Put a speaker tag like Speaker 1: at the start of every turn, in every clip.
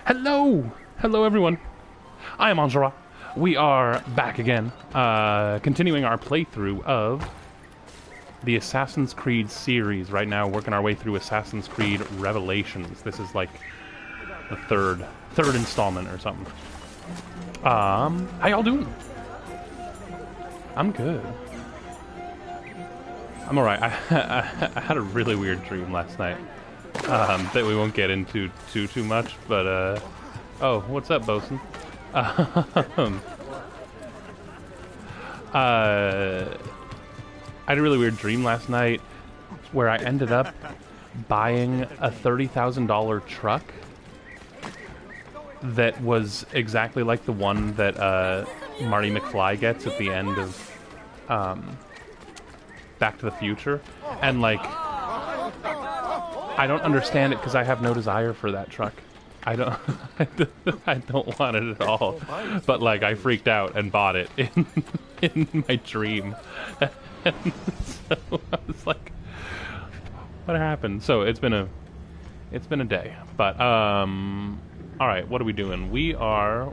Speaker 1: Hello! Hello, everyone. I am Angela. We are back again, continuing our playthrough of the Assassin's Creed series. Right now, working our way through Assassin's Creed Revelations. This is like the third installment or something. How y'all doing? I'm good. I'm alright. I had a really weird dream last night. That we won't get into too much, but oh, what's up, Bosun? I had a really weird dream last night where I ended up buying a $30,000 truck that was exactly like the one that Marty McFly gets at the end of Back to the Future, and like I don't understand it because I have no desire for that truck. I don't want it at all. But like I freaked out and bought it in my dream. And so I was like, what happened? So it's been a day. But all right, what are we doing? We're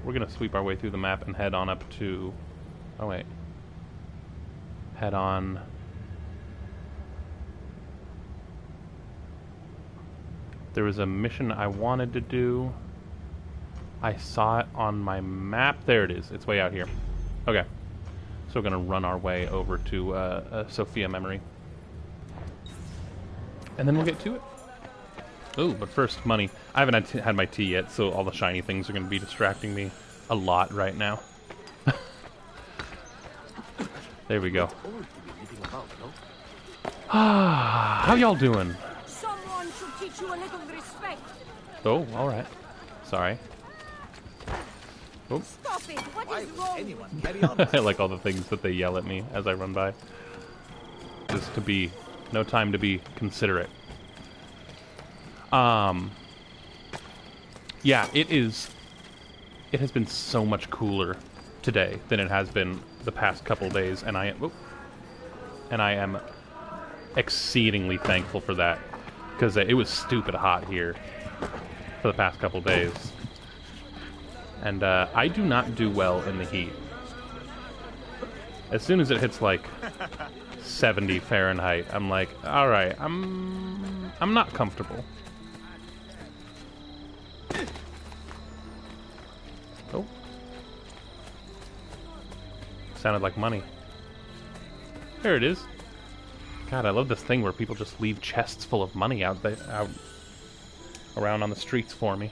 Speaker 1: gonna sweep our way through the map and head on up to head on. There was a mission I wanted to do. I saw it on my map. There it is. It's way out here. Okay. So we're going to run our way over to Sophia Memory. And then we'll get to it. Ooh, but first, money. I haven't had my tea yet, so all the shiny things are going to be distracting me a lot right now. There we go. How y'all doing?
Speaker 2: Teach you a little respect.
Speaker 1: Oh, all right. Sorry. Oh.
Speaker 2: Stop it! What is wrong?
Speaker 3: Anyone carry on?
Speaker 1: I like all the things that they yell at me as I run by. Just to be no time to be considerate. Yeah, it has been so much cooler today than it has been the past couple days, and I am exceedingly thankful for that. Because it was stupid hot here for the past couple days. And I do not do well in the heat. As soon as it hits like 70 Fahrenheit, I'm like, alright, I'm not comfortable. Oh. Sounded like money. There it is. God, I love this thing where people just leave chests full of money out around on the streets for me.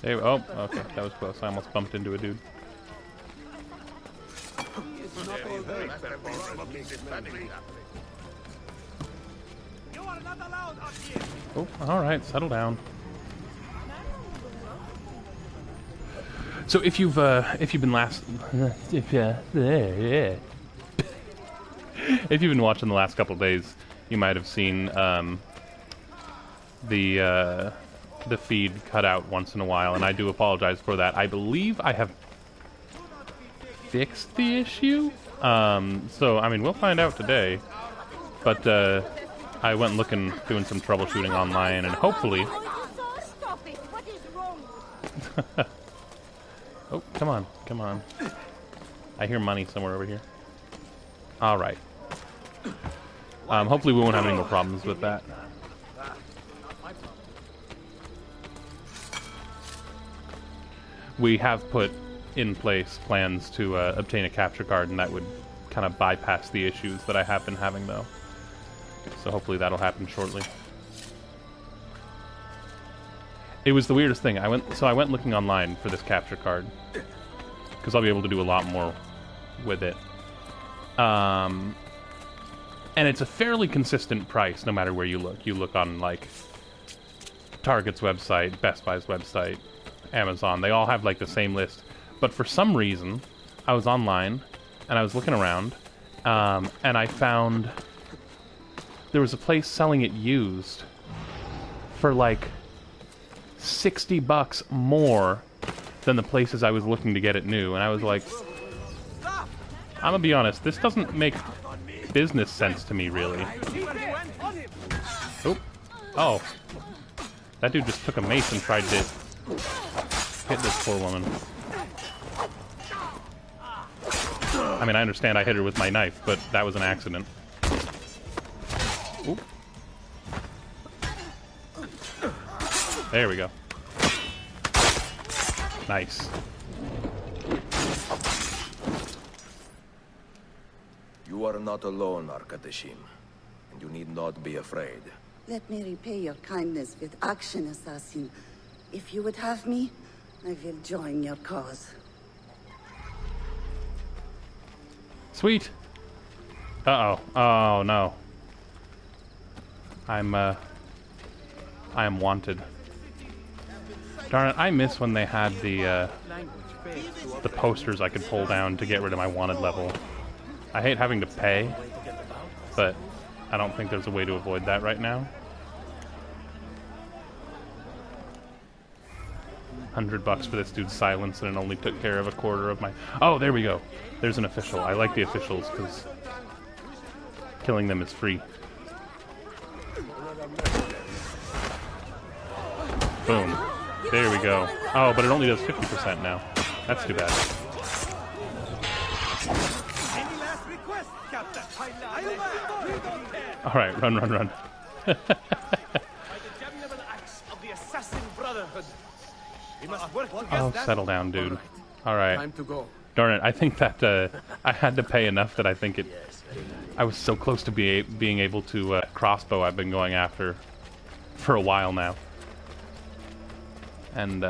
Speaker 1: There, oh, okay, that was close. I almost bumped into a dude. Oh, all right, settle down. So if you've been watching the last couple of days, you might have seen the feed cut out once in a while, and I do apologize for that. I believe I have fixed the issue. So I mean, we'll find out today. But I went doing some troubleshooting online, and hopefully.
Speaker 2: Stop it! What is wrong?
Speaker 1: Oh, come on, come on. I hear money somewhere over here. Alright. Hopefully we won't have any more problems with that. We have put in place plans to obtain a capture card, and that would kind of bypass the issues that I have been having, though. So hopefully that'll happen shortly. It was the weirdest thing. I went looking online for this capture card because I'll be able to do a lot more with it. And it's a fairly consistent price no matter where you look. You look on like Target's website, Best Buy's website, Amazon. They all have like the same list. But for some reason, I was online and I was looking around, and I found there was a place selling it used for like $60 more than the places I was looking to get it new, and I was like, I'm gonna be honest, this doesn't make business sense to me, really. Oh. That dude just took a mace and tried to hit this poor woman. I mean, I understand I hit her with my knife, but that was an accident. Oop. There we go. Nice.
Speaker 3: You are not alone, Arkadashim, and you need not be afraid.
Speaker 4: Let me repay your kindness with action, assassin. If you would have me, I will join your cause.
Speaker 1: Sweet. Uh-oh. Oh, no. I am wanted. Darn it, I miss when they had the posters I could pull down to get rid of my wanted level. I hate having to pay, but I don't think there's a way to avoid that right now. $100 for this dude's silence, and it only took care of a quarter of my... Oh, there we go. There's an official. I like the officials, because killing them is free. Boom. There we go. Oh, but it only does 50% now. That's too bad. Alright, run, run, run. Oh, settle down, dude. Alright.
Speaker 5: Time to go.
Speaker 1: Darn it, I think that I had to pay enough that I think it... I was so close to being able to crossbow I've been going after for a while now. And,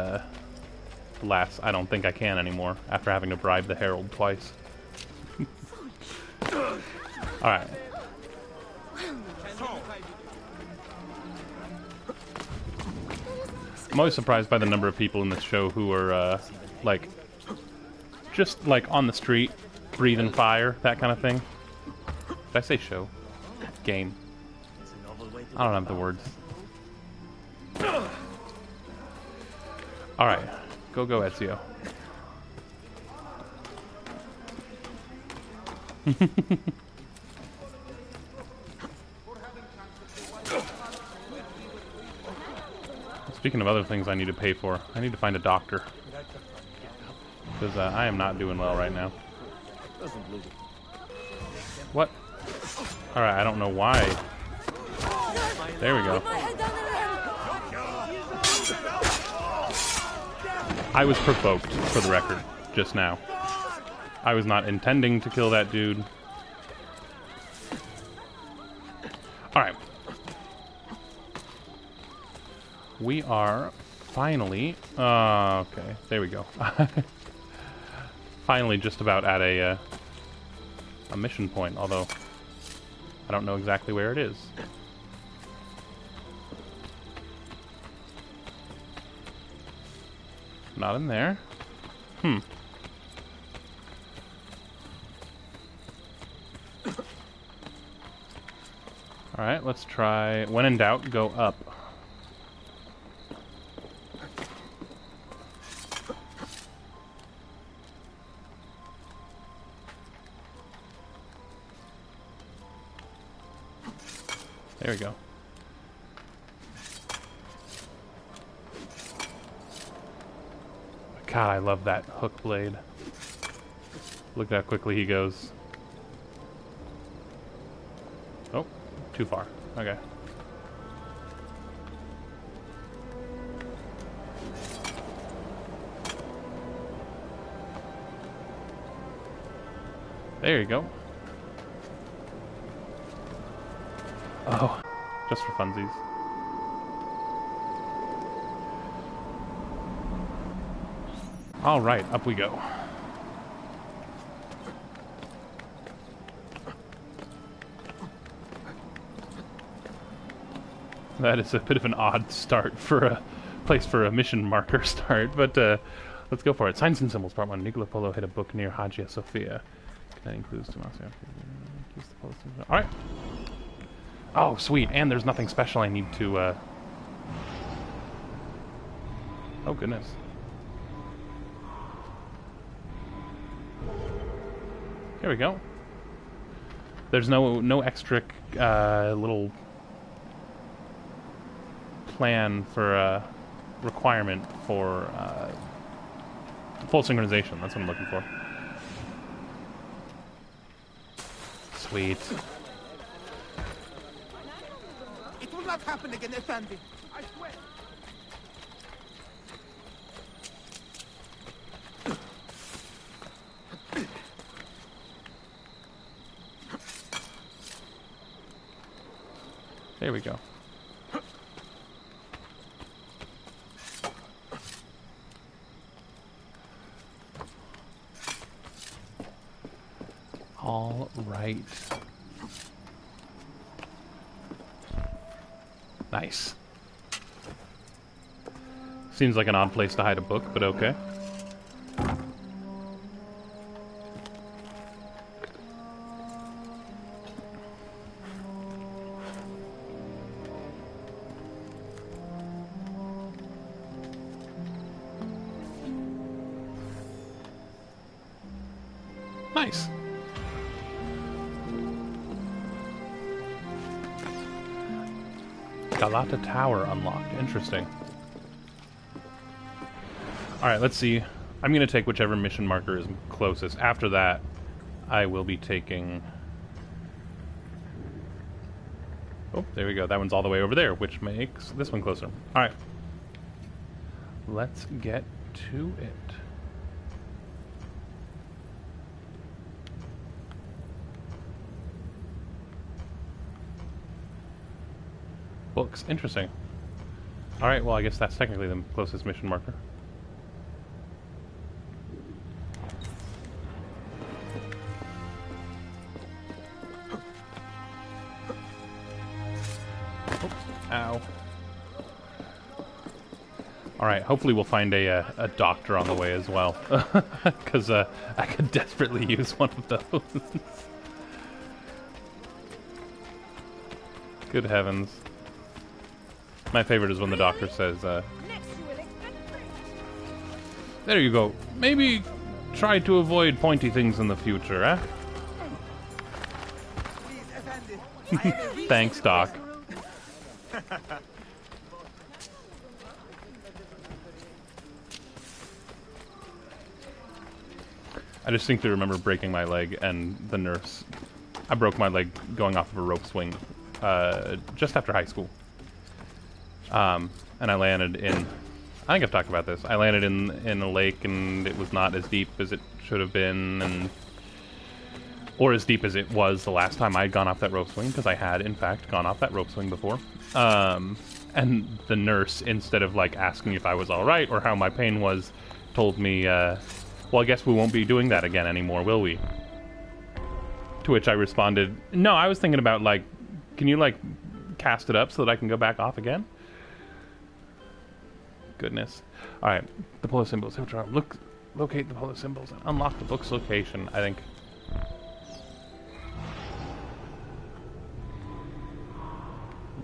Speaker 1: alas, I don't think I can anymore after having to bribe the Herald twice. Alright. I'm always surprised by the number of people in this show who are, like, just, like, on the street, breathing fire, that kind of thing. Did I say show? Game. I don't have the words. Alright. Go, Ezio. Speaking of other things I need to pay for, I need to find a doctor. Because I am not doing well right now. What? Alright, I don't know why. There we go. I was provoked, for the record, just now. I was not intending to kill that dude. Alright. We are finally... okay, there we go. Finally just about at a mission point, although I don't know exactly where it is. Not in there. Alright, let's try... When in doubt, go up. There we go. God, I love that hook blade. Look how quickly he goes. Oh, too far. Okay. There you go. Oh, just for funsies. All right, up we go. That is a bit of an odd start for a place for a mission marker start, but let's go for it. Signs and Symbols, Part 1. Nicola Polo hid a book near Hagia Sophia. That includes Tomasio. Alright. Oh, sweet. And there's nothing special I need to... Oh, goodness. Here we go. There's no extra little plan for requirement for full synchronization. That's what I'm looking for. Sweet.
Speaker 5: It will not happen again, Effendi. I swear.
Speaker 1: There we go. All right. Nice. Seems like an odd place to hide a book, but okay. Nice. Galata Tower unlocked. Interesting. Alright, let's see. I'm going to take whichever mission marker is closest. After that, I will be taking... Oh, there we go. That one's all the way over there, which makes this one closer. Alright. Let's get to it. Books. Interesting. Alright, well, I guess that's technically the closest mission marker. Oh, ow. Alright, hopefully we'll find a doctor on the way as well. Because I could desperately use one of those. Good heavens. My favorite is when the doctor says, there you go. Maybe try to avoid pointy things in the future, eh? Thanks, Doc. I distinctly remember breaking my leg and the nurse... I broke my leg going off of a rope swing just after high school. And I landed in... I think I've talked about this. I landed in a lake and it was not as deep as it should have been, and or as deep as it was the last time I'd gone off that rope swing, because I had, in fact, gone off that rope swing before. And the nurse, instead of, like, asking if I was alright or how my pain was, told me, well, I guess we won't be doing that again anymore, will we? To which I responded, no, I was thinking about, like, can you, like, cast it up so that I can go back off again? Goodness. Alright, the polo symbols. Locate the polo symbols and unlock the book's location, I think.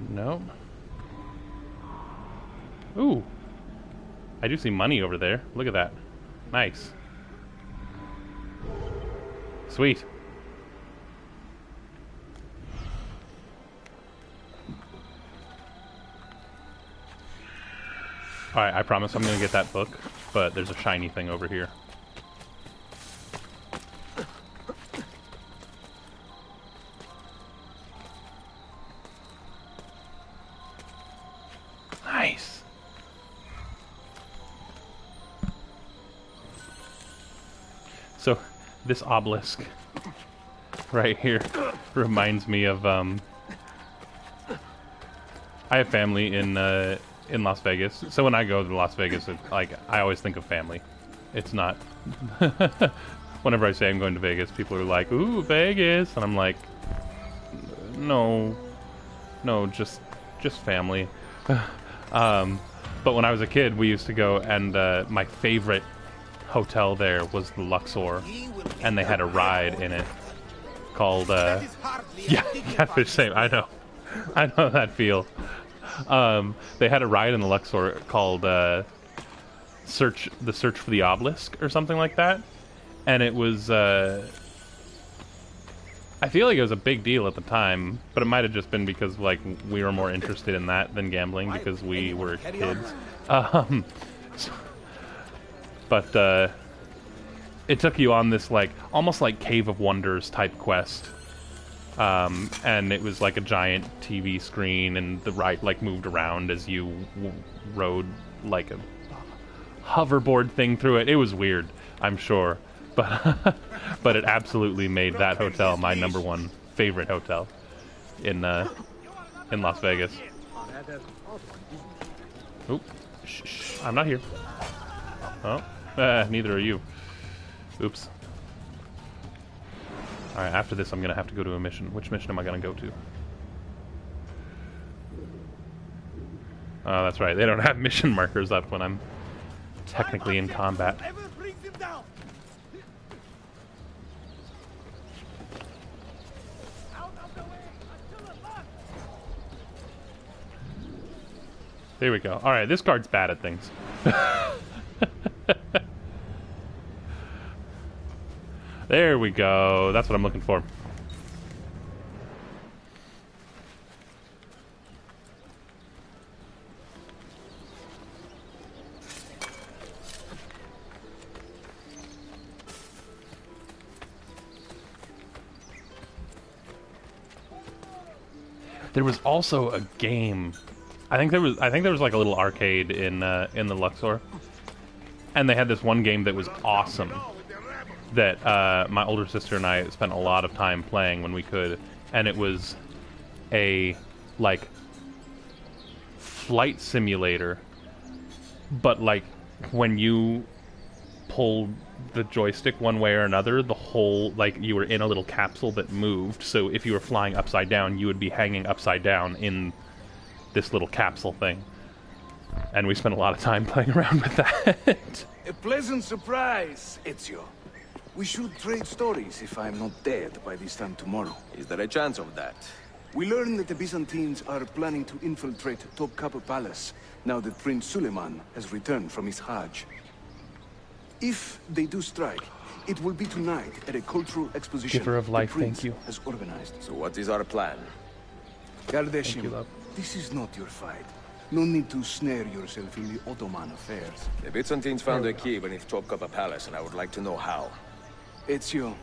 Speaker 1: No. Ooh. I do see money over there. Look at that. Nice. Sweet. Alright, I promise I'm gonna get that book, but there's a shiny thing over here. Nice! So, this obelisk right here reminds me of, I have family in Las Vegas, so when I go to Las Vegas, like, I always think of family. It's not... Whenever I say I'm going to Vegas, people are like, ooh, Vegas! And I'm like, no, just family. But when I was a kid, we used to go, and my favorite hotel there was the Luxor, and they had a ride in it called, yeah, Catfish Same, I know that feel. They had a ride in the Luxor called the Search for the Obelisk or something like that, and it was I feel like it was a big deal at the time, but it might have just been because like we were more interested in that than gambling because we were kids. But it took you on this like almost like Cave of Wonders type quest, and it was like a giant TV screen, and the ride like moved around as you rode like a hoverboard thing through it. It was weird, I'm sure. But but it absolutely made that hotel my #1 favorite hotel in Las Vegas. Oop, shh, I'm not here. Oh, neither are you. Oops. All right, after this, I'm gonna have to go to a mission. Which mission am I gonna go to? Oh, that's right. They don't have mission markers up when I'm technically in combat. There we go. Alright, this guard's bad at things. There we go. That's what I'm looking for. There was also a game. I think there was like a little arcade in the Luxor, and they had this one game that was awesome that my older sister and I spent a lot of time playing when we could, and it was a like flight simulator, but like when you pulled the joystick one way or another, the whole like you were in a little capsule that moved. So if you were flying upside down, you would be hanging upside down in this little capsule thing, and we spent a lot of time playing around with that.
Speaker 6: A pleasant surprise, Ezio. We should trade stories if I'm not dead by this time tomorrow.
Speaker 3: Is there a chance of that?
Speaker 6: We learn that the Byzantines are planning to infiltrate Topkapi Palace now that Prince Suleiman has returned from his Hajj. If they do strike, it will be tonight at a cultural exposition
Speaker 1: Giver of life,
Speaker 6: the Prince
Speaker 1: thank you.
Speaker 6: has organized.
Speaker 3: So what is our plan?
Speaker 6: Gardeshim, this is not your fight. No need to snare yourself in the Ottoman affairs.
Speaker 3: The Byzantines found a key beneath Topkapi Palace, and I would like to know how.
Speaker 6: Ezio,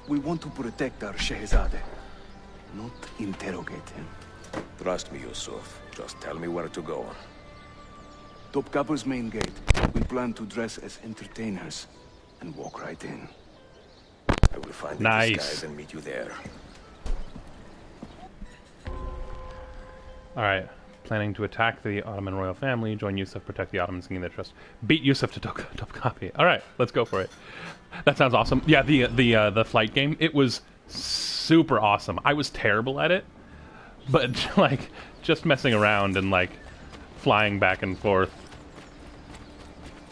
Speaker 6: we want to protect our Shehzade, not interrogate him.
Speaker 3: Trust me, Yusuf. Just tell me where to go.
Speaker 6: Topkapi's main gate. We plan to dress as entertainers and walk right in.
Speaker 3: I will find
Speaker 1: Nice.
Speaker 3: the disguise and meet you there.
Speaker 1: Alright. Planning to attack the Ottoman royal family, join Yusuf, protect the Ottomans, gain their trust. Beat Yusuf to Topkapi. Alright, let's go for it. That sounds awesome. Yeah, the flight game, it was super awesome. I was terrible at it, but like just messing around and like flying back and forth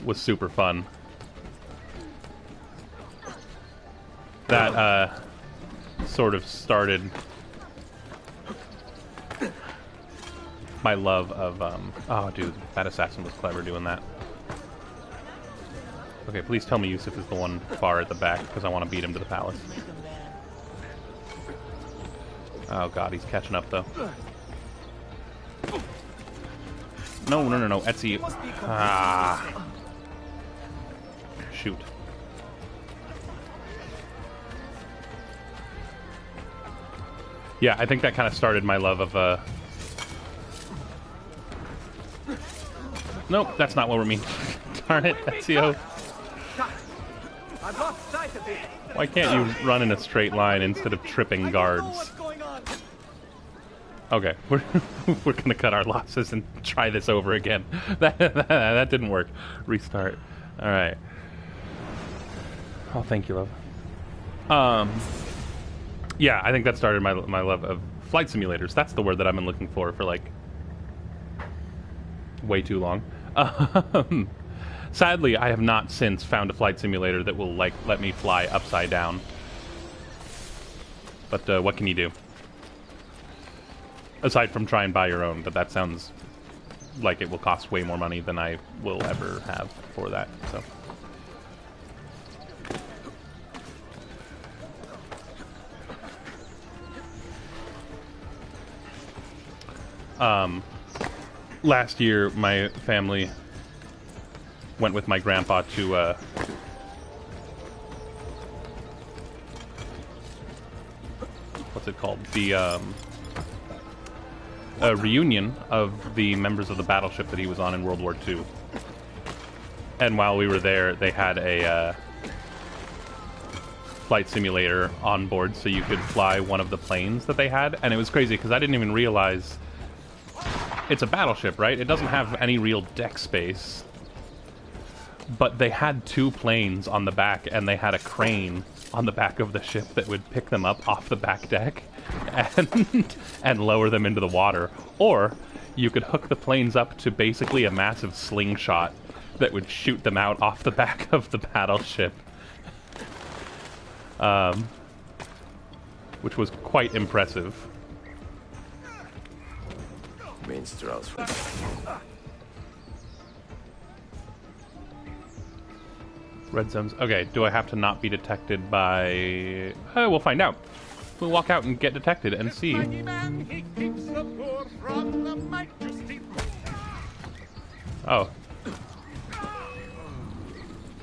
Speaker 1: was super fun. That sort of started my love of oh dude, that assassin was clever doing that. Okay, please tell me Yusuf is the one far at the back, because I want to beat him to the palace. Oh god, he's catching up though. No, Ezio. Ah. Shoot. Yeah, I think that kind of started my love of Nope, that's not what we mean. Darn it, Ezio. Why can't you run in a straight line instead of tripping guards? Okay, we're gonna cut our losses and try this over again. That didn't work. Restart. All right. Oh, thank you, love. Yeah, I think that started my love of flight simulators. That's the word that I've been looking for like way too long. Sadly, I have not since found a flight simulator that will like let me fly upside down. But what can you do? Aside from try and buy your own, but that sounds like it will cost way more money than I will ever have for that. So. Last year, my family went with my grandpa to what's it called? The a reunion of the members of the battleship that he was on in World War II. And while we were there, they had a flight simulator on board, so you could fly one of the planes that they had. And it was crazy because I didn't even realize it's a battleship, right? It doesn't have any real deck space. But they had 2 planes on the back, and they had a crane on the back of the ship that would pick them up off the back deck and lower them into the water. Or you could hook the planes up to basically a massive slingshot that would shoot them out off the back of the battleship. Which was quite impressive.
Speaker 3: Minstrels.
Speaker 1: Red zones. Okay, do I have to not be detected by... we'll find out. We'll walk out and get detected and see. Oh.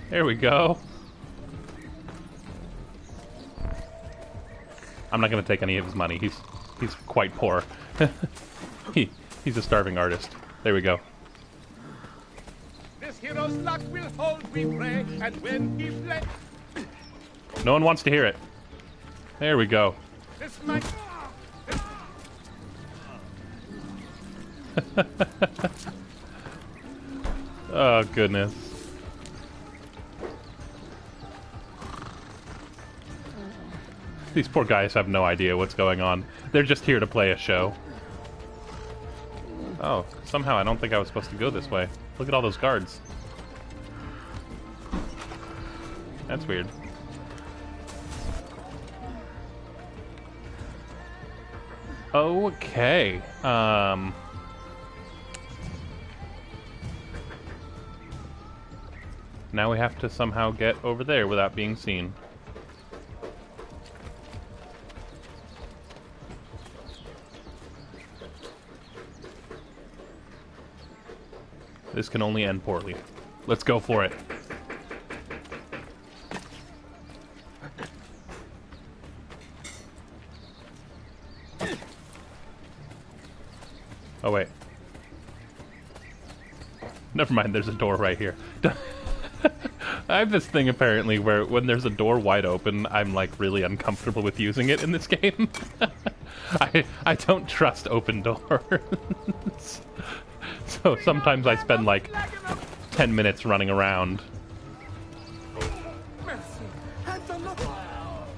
Speaker 1: There we go. I'm not going to take any of his money. He's quite poor. He's a starving artist. There we go.
Speaker 5: This hero's luck will hold, we pray, and when he fled...
Speaker 1: No one wants to hear it. There we go.
Speaker 5: This might...
Speaker 1: Oh, goodness. These poor guys have no idea what's going on. They're just here to play a show. Oh, somehow I don't think I was supposed to go this way. Look at all those guards. That's weird. Okay. Now we have to somehow get over there without being seen. This can only end poorly. Let's go for it. Oh, wait. Never mind, there's a door right here. I have this thing, apparently, where when there's a door wide open, I'm, like, really uncomfortable with using it in this game. I don't trust open doors. So sometimes I spend, like, 10 minutes running around.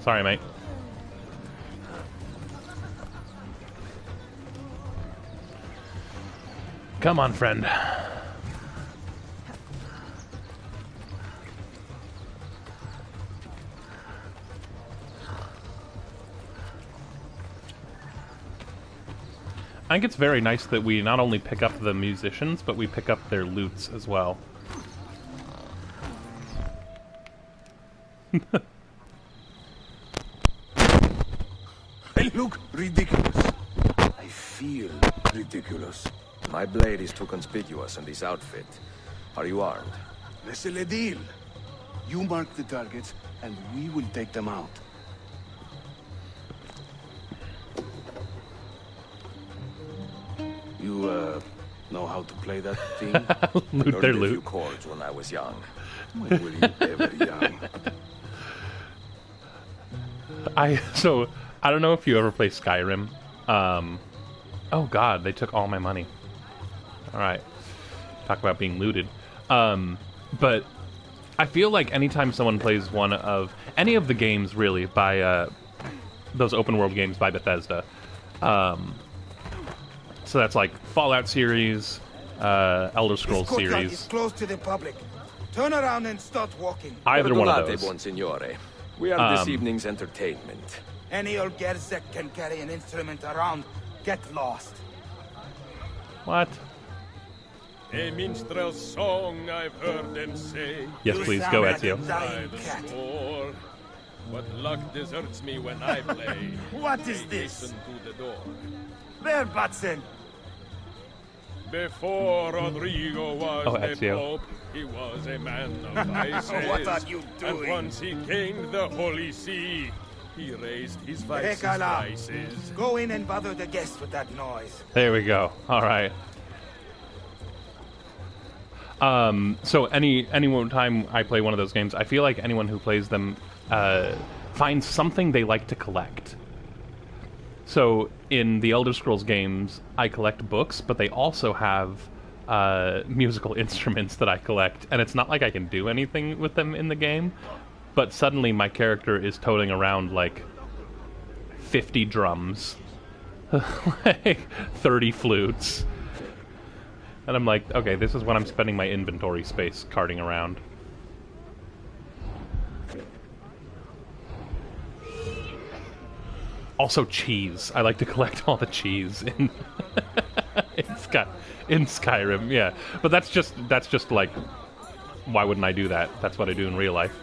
Speaker 1: Sorry, mate. Come on, friend. I think it's very nice that we not only pick up the musicians, but we pick up their loots as well.
Speaker 6: They look ridiculous. I feel ridiculous.
Speaker 3: My blade is too conspicuous in this outfit. Are you armed?
Speaker 6: Laissez le deal. You mark the targets, and we will take them out. You, know how to play that thing?
Speaker 1: Loot their
Speaker 3: Learned a few
Speaker 1: loot.
Speaker 3: chords when I was young.
Speaker 6: When were you ever young?
Speaker 1: So, I don't know if you ever play Skyrim. Oh god, they took all my money. Alright. Talk about being looted. But I feel like anytime someone plays one of any of the games really by those open world games by Bethesda, so that's like Fallout series, Elder Scrolls
Speaker 5: This courtyard
Speaker 1: series.
Speaker 5: is closed to the public. Turn around and start walking.
Speaker 1: Either one of
Speaker 3: Perdonate,
Speaker 1: those.
Speaker 3: buon signore. We are this evening's entertainment.
Speaker 5: Any old Gerzek can carry an instrument around. Get lost.
Speaker 1: What?
Speaker 7: A minstrel's song I've heard them say.
Speaker 1: Yes,
Speaker 5: You
Speaker 1: please
Speaker 5: sound
Speaker 1: go,
Speaker 5: like a
Speaker 1: Ezio.
Speaker 5: dying
Speaker 7: By the
Speaker 5: cat.
Speaker 7: score. But luck deserts me when I play.
Speaker 5: What is
Speaker 7: They
Speaker 5: this?
Speaker 7: hasten to the door.
Speaker 5: There, Batson.
Speaker 7: Before Rodrigo was the
Speaker 1: Ezio.
Speaker 7: Pope, he was a man of vices.
Speaker 5: What are you
Speaker 7: And
Speaker 5: doing?
Speaker 7: once he gained the Holy See, he raised his vices
Speaker 5: Ekala.
Speaker 7: prices.
Speaker 5: Go in and bother the guests with that noise.
Speaker 1: There we go. All right. So any time I play one of those games, I feel like anyone who plays them finds something they like to collect. So in the Elder Scrolls games, I collect books, but they also have musical instruments that I collect, and it's not like I can do anything with them in the game, but suddenly my character is toting around like 50 drums, like 30 flutes. And I'm like, okay, this is when I'm spending my inventory space carting around. Also cheese. I like to collect all the cheese in in Skyrim, yeah. But that's just like, why wouldn't I do that? That's what I do in real life.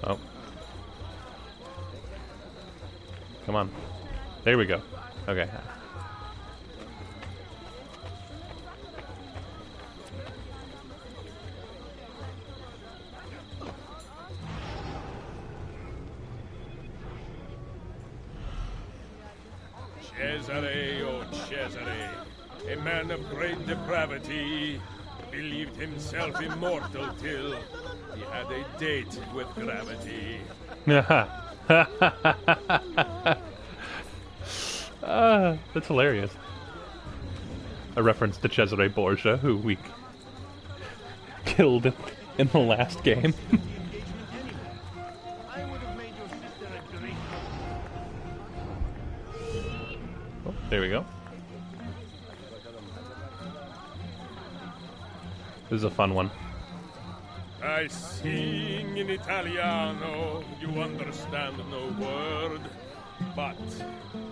Speaker 1: Oh. Come on. There we go. Okay.
Speaker 7: Cesare, oh Cesare, a man of great depravity, believed himself immortal till he had a date with gravity.
Speaker 1: That's hilarious. A reference to Cesare Borgia, who we killed in the last game. Oh, there we go. This is a fun one.
Speaker 7: I sing in Italiano, you understand no word. But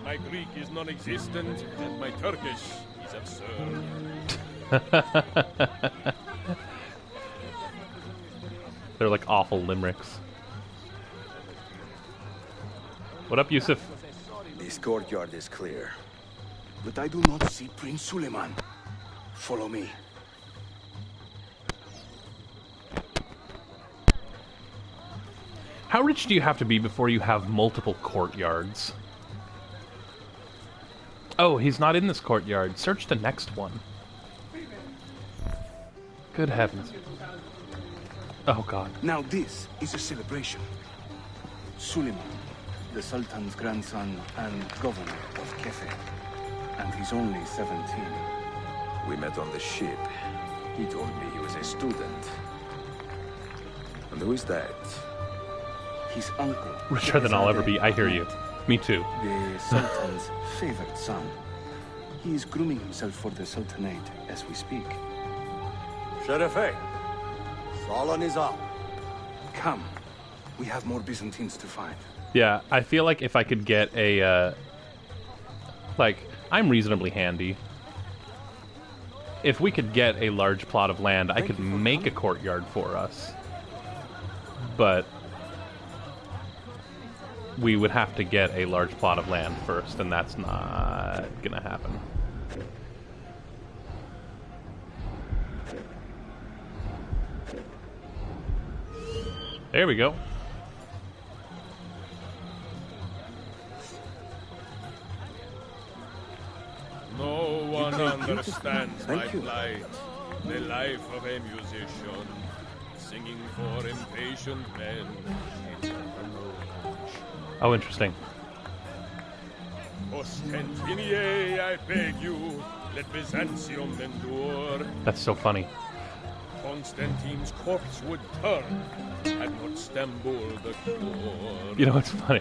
Speaker 7: my Greek is non-existent, and my Turkish is absurd.
Speaker 1: They're like awful limericks. What up, Yusuf?
Speaker 3: This courtyard is clear.
Speaker 6: But I do not see Prince Suleiman. Follow me.
Speaker 1: How rich do you have to be before you have multiple courtyards? Oh, he's not in this courtyard. Search the next one. Good heavens. Oh, God.
Speaker 6: Now this is a celebration. Suleiman, the Sultan's grandson and governor of Kefe. And he's only 17.
Speaker 3: We met on the ship. He told me he was a student. And who is that?
Speaker 6: His uncle.
Speaker 1: Richer than I'll ever be. I hear you. Me too.
Speaker 6: The Sultan's favorite son. He is grooming himself for the Sultanate as we speak.
Speaker 3: Sherife, Sultan is up.
Speaker 6: Come. We have more Byzantines to find.
Speaker 1: Yeah, I feel like if I could get a, like, I'm reasonably handy. If we could get a large plot of land, I could make a courtyard for us. But we would have to get a large plot of land first, and that's not gonna happen. There we go.
Speaker 7: No one understands my plight, the life of a musician, singing for impatient men.
Speaker 1: Oh, interesting.
Speaker 7: Ostentinier, I beg you, let Byzantium endure.
Speaker 1: That's so funny.
Speaker 7: Constantine's corpse would turn, had not Stambul the cure.
Speaker 1: You know what's funny?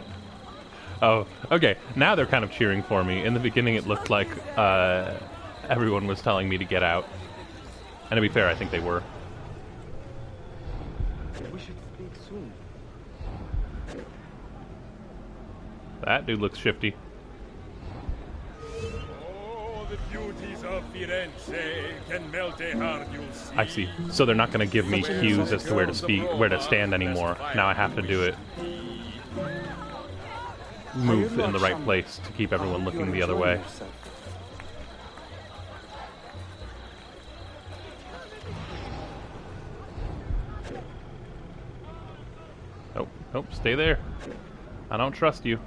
Speaker 1: Oh, okay. Now they're kind of cheering for me. In the beginning, it looked like everyone was telling me to get out. And to be fair, I think they were.
Speaker 6: We should speak soon.
Speaker 1: That dude looks shifty.
Speaker 7: Oh, the beauties of Firenze can melt a heart, you'll see.
Speaker 1: I see. So they're not going to give me cues as to where to stand anymore. Now I have to do it. move in the right place to keep everyone looking the other way. Nope, stay there. I don't trust you.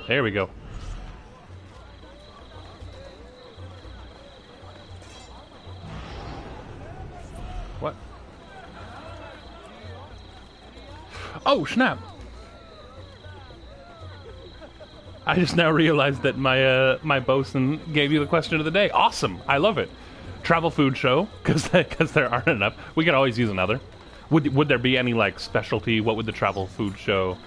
Speaker 1: There we go. What? Oh, snap! I just now realized that my my bosun gave you the question of the day. Awesome! I love it. Travel food show, because there aren't enough. We could always use another. Would there be any like specialty? What would the travel food show?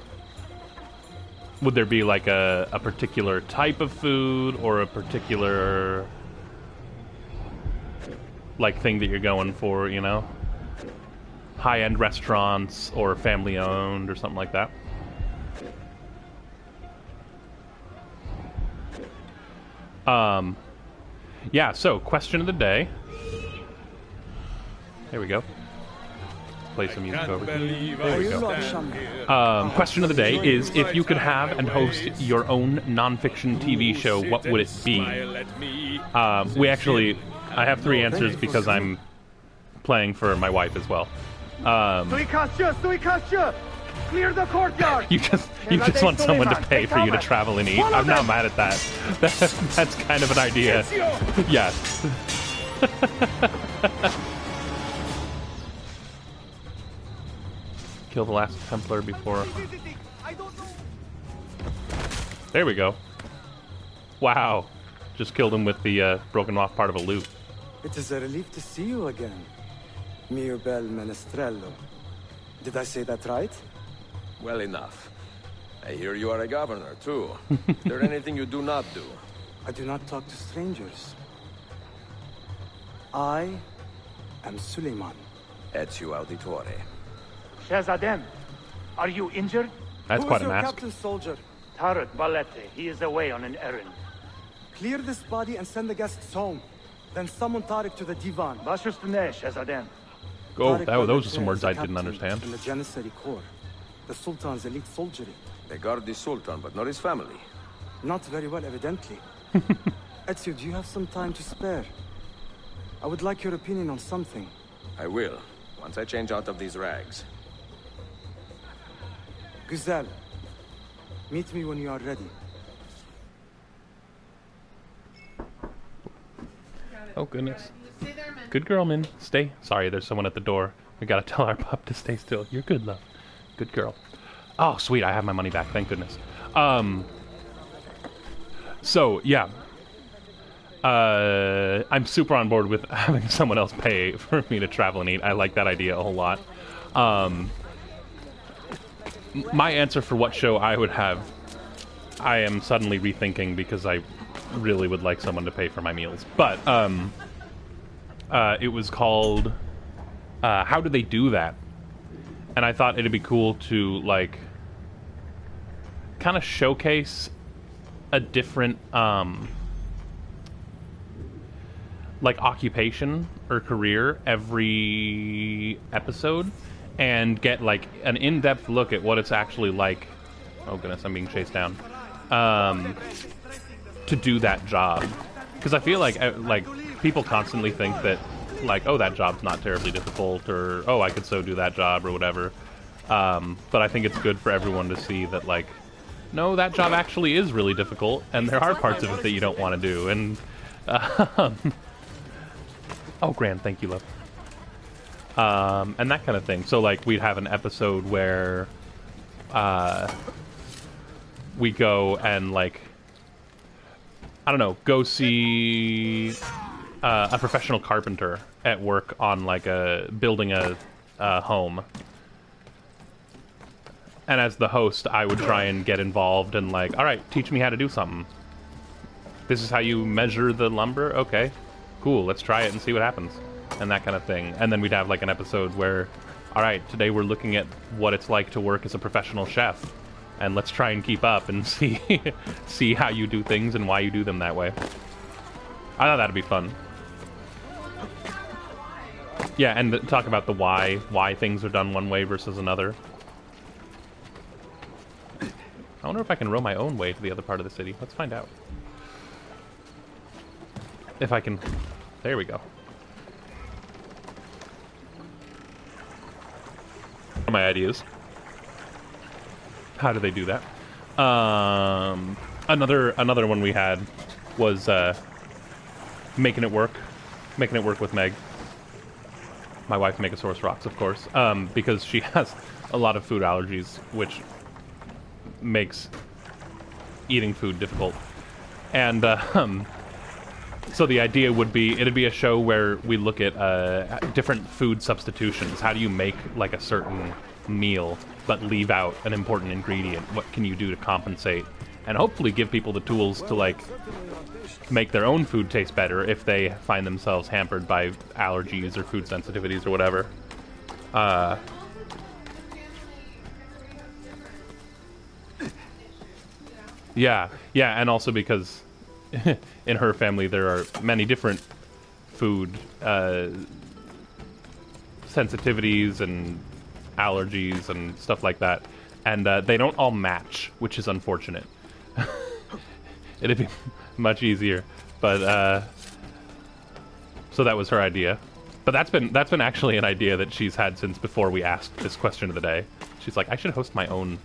Speaker 1: Would there be like a particular type of food or a particular like thing that you're going for? You know, high-end restaurants or family-owned or something like that. Yeah, so, question of the day. There we go. Play some music over here. There we go. Question of the day is, if you could have and host your own non-fiction TV show, what would it be? I have 3 answers because I'm playing for my wife as well.
Speaker 5: Clear the courtyard!
Speaker 1: You just want someone to pay for you to travel and eat. I'm not mad at that. That's kind of an idea. Yeah. Kill the last Templar before... There we go. Wow. Just killed him with the broken off part of a loot.
Speaker 8: It is a relief to see you again, mio bel menestrello. Did I say that right?
Speaker 3: Well enough. I hear you are a governor, too. Is there anything you do not do?
Speaker 8: I do not talk to strangers. I am Suleiman.
Speaker 3: Ezio Auditore.
Speaker 9: Shahzadem, are you injured?
Speaker 1: That's quite a mask.
Speaker 8: Captain Soldier?
Speaker 9: Tarot Balete. He is away on an errand.
Speaker 8: Clear this body and send the guests home. Then summon Tariq to the divan.
Speaker 9: Bashustane, Shahzadem.
Speaker 1: Oh, those are some words I didn't understand.
Speaker 8: In the Janissary Corps. The Sultan's elite soldiery.
Speaker 3: They guard the Sultan, but not his family.
Speaker 8: Not very well, evidently. Ezio, do you have some time to spare? I would like your opinion on something.
Speaker 3: I will, once I change out of these rags.
Speaker 8: Güzel, meet me when you are ready.
Speaker 1: Oh, goodness. Good girl, Min. Stay. Sorry, there's someone at the door. We gotta tell our pup to stay still. You're good, love. Good girl. Oh, sweet. I have my money back. Thank goodness. So, yeah. I'm super on board with having someone else pay for me to travel and eat. I like that idea a whole lot. My answer for what show I would have, I am suddenly rethinking because I really would like someone to pay for my meals. But, it was called, How Do They Do That? And I thought it'd be cool to, like, kind of showcase a different, like, occupation or career every episode and get, like, an in-depth look at what it's actually like. Oh, goodness, I'm being chased down. To do that job. Because I feel like people constantly think that, like, oh, that job's not terribly difficult, or, oh, I could so do that job, or whatever. But I think it's good for everyone to see that, like, no, that job actually is really difficult, and there are parts of it that you don't want to do, and, oh, grand, thank you, love. And that kind of thing. So, like, we'd have an episode where, we go and, like, I don't know, go see a professional carpenter at work on, like, building a home. And as the host, I would try and get involved and, like, alright, teach me how to do something. This is how you measure the lumber? Okay, cool, let's try it and see what happens. And that kind of thing. And then we'd have, like, an episode where, alright, today we're looking at what it's like to work as a professional chef. And let's try and keep up and see see how you do things and why you do them that way. I thought that'd be fun. Yeah, and talk about the why things are done one way versus another. I wonder if I can row my own way to the other part of the city. Let's find out. If I can... There we go. My ideas. How do they do that? Another one we had was making it work with Meg. My wife, Megasaurus Rocks, of course, because she has a lot of food allergies, which makes eating food difficult. And so the idea would be, it'd be a show where we look at different food substitutions. How do you make like a certain meal but leave out an important ingredient? What can you do to compensate? And hopefully give people the tools to like make their own food taste better if they find themselves hampered by allergies or food sensitivities or whatever. Yeah, and also because in her family there are many different food sensitivities and allergies and stuff like that, and they don't all match, which is unfortunate. It'd be much easier, but so that was her idea. But that's been actually an idea that she's had since before we asked this question of the day. She's like, I should host my own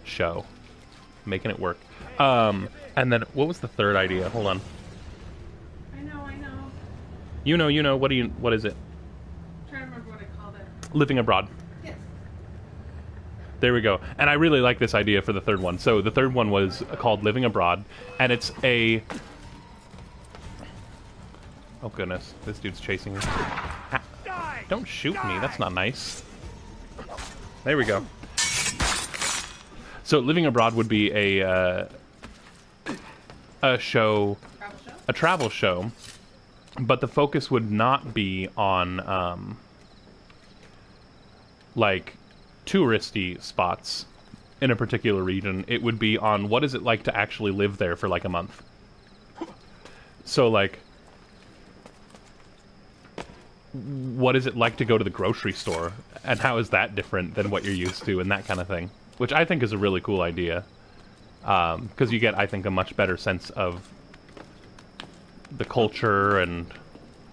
Speaker 1: show, making it work. And then what was the third idea? Hold on.
Speaker 10: I know.
Speaker 1: You know. What is it?
Speaker 10: I'm trying to remember what I called it.
Speaker 1: Living abroad.
Speaker 10: Yes.
Speaker 1: There we go. And I really like this idea for the third one. So the third one was called Living Abroad, and it's a... Oh goodness, this dude's chasing me. Don't shoot me, that's not nice. There we go. So Living Abroad would be a show, a travel show, but the focus would not be on like touristy spots in a particular region. It would be on what is it like to actually live there for like a month. So like, what is it like to go to the grocery store, and how is that different than what you're used to, and that kind of thing, which I think is a really cool idea, because you get, I think, a much better sense of the culture and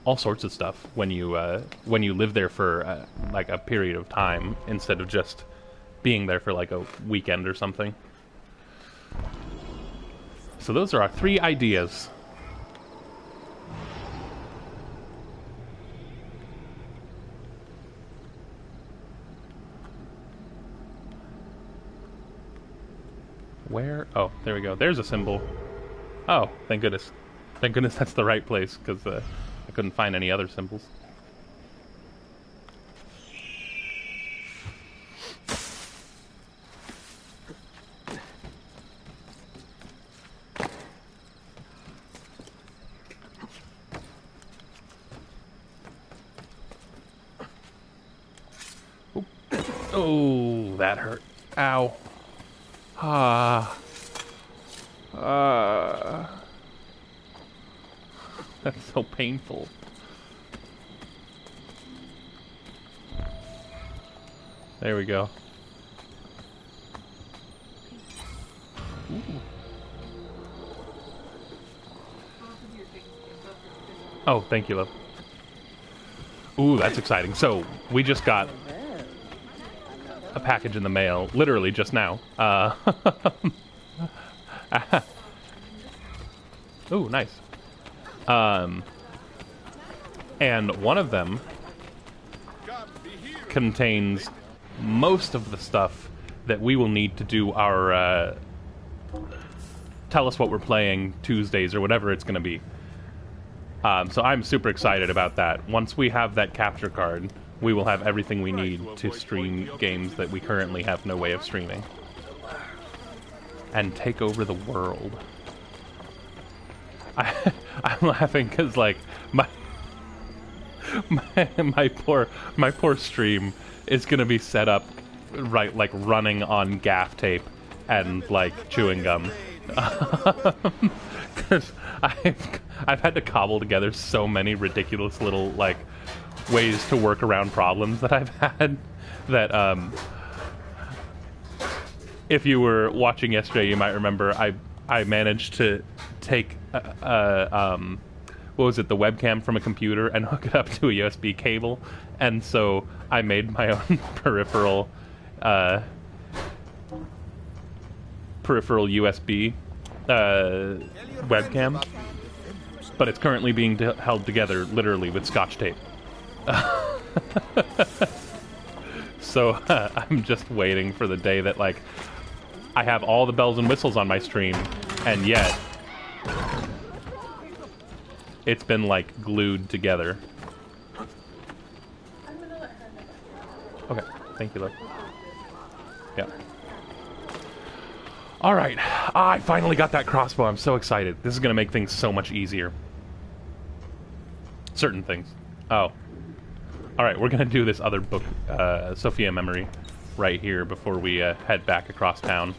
Speaker 1: all sorts of stuff when you live there for like a period of time instead of just being there for like a weekend or something. So those are our 3 ideas. Where? Oh, there we go. There's a symbol. Oh, thank goodness. Thank goodness that's the right place, because I couldn't find any other symbols. Oop. Oh, that hurt. Ow. That's so painful. There we go. Ooh. Oh, thank you, love. Ooh, that's exciting. So, we just got a package in the mail, literally just now. Ooh, nice. And one of them contains most of the stuff that we will need to do our tell us what we're playing Tuesdays or whatever it's going to be. So I'm super excited about that. Once we have that capture card, we will have everything we need to stream games that we currently have no way of streaming. And take over the world. I'm laughing because, like, my poor stream is gonna be set up right, like running on gaff tape and like chewing gum, because I've had to cobble together so many ridiculous little like ways to work around problems that I've had. That if you were watching yesterday, you might remember I managed to take what was it, the webcam from a computer and hook it up to a USB cable, and so I made my own peripheral USB webcam, but it's currently being held together literally with Scotch tape. So I'm just waiting for the day that, like, I have all the bells and whistles on my stream, and yet it's been, like, glued together. Okay, thank you, love. Yeah. Alright, I finally got that crossbow. I'm so excited. This is going to make things so much easier. Certain things. Oh. Alright, we're going to do this other book, Sophia Memory, right here before we head back across town.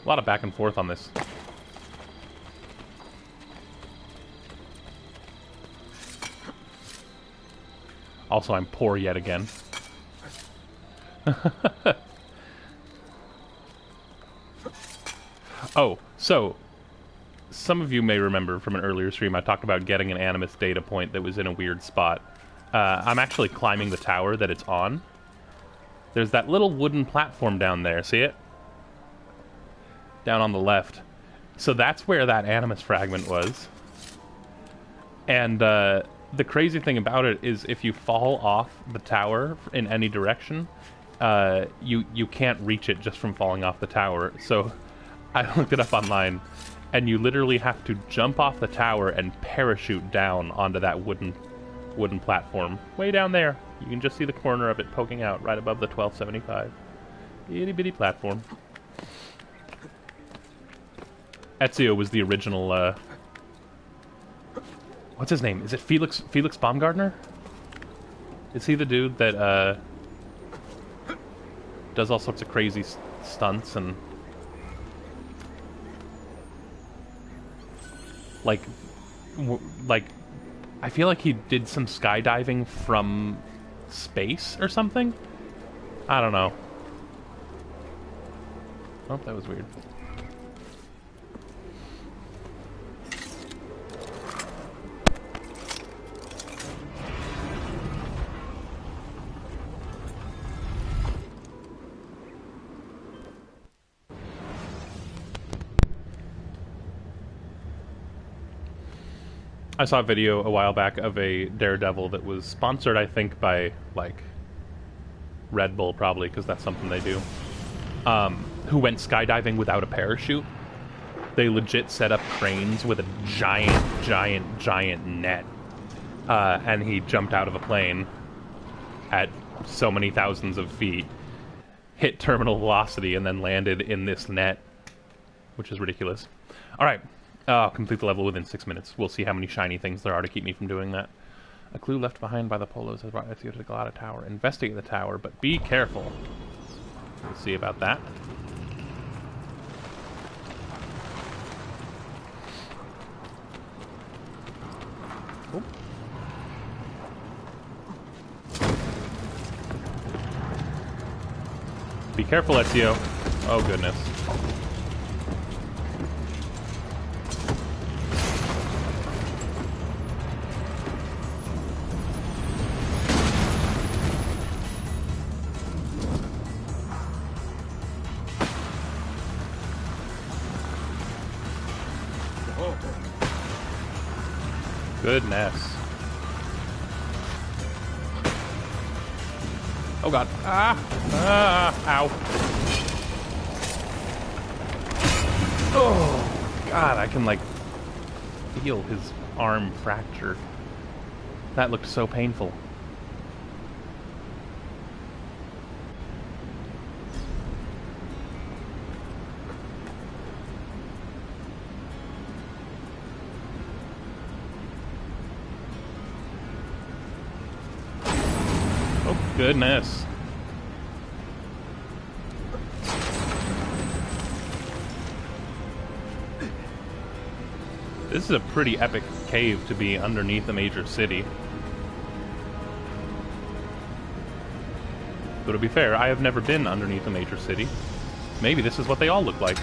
Speaker 1: A lot of back and forth on this. Also, I'm poor yet again. Oh, so some of you may remember from an earlier stream I talked about getting an Animus data point that was in a weird spot. I'm actually climbing the tower that it's on. There's that little wooden platform down there, see it? Down on the left. So that's where that Animus fragment was. And the crazy thing about it is if you fall off the tower in any direction, you can't reach it just from falling off the tower. So I looked it up online, and you literally have to jump off the tower and parachute down onto that wooden platform. Way down there. You can just see the corner of it poking out right above the 1275. Itty bitty platform. Ezio was the original, what's his name? Is it Felix Baumgartner? Is he the dude that, does all sorts of crazy stunts and... Like, I feel like he did some skydiving from space or something? I don't know. Oh, that was weird. I saw a video a while back of a Daredevil that was sponsored, I think, by, like, Red Bull, probably, because that's something they do, who went skydiving without a parachute. They legit set up cranes with a giant net, and he jumped out of a plane at so many thousands of feet, hit terminal velocity, and then landed in this net, which is ridiculous. Alright. Complete the level within 6 minutes. We'll see how many shiny things there are to keep me from doing that. A clue left behind by the Polos has brought Ezio to the Galata Tower. Investigate the tower, but be careful. We'll see about that. Oh. Be careful, Ezio. Oh, goodness. Goodness. Oh god. Ow. Oh god, I can, like, feel his arm fracture. That looked so painful. Goodness. This is a pretty epic cave to be underneath a major city. But to be fair, I have never been underneath a major city. Maybe this is what they all look like.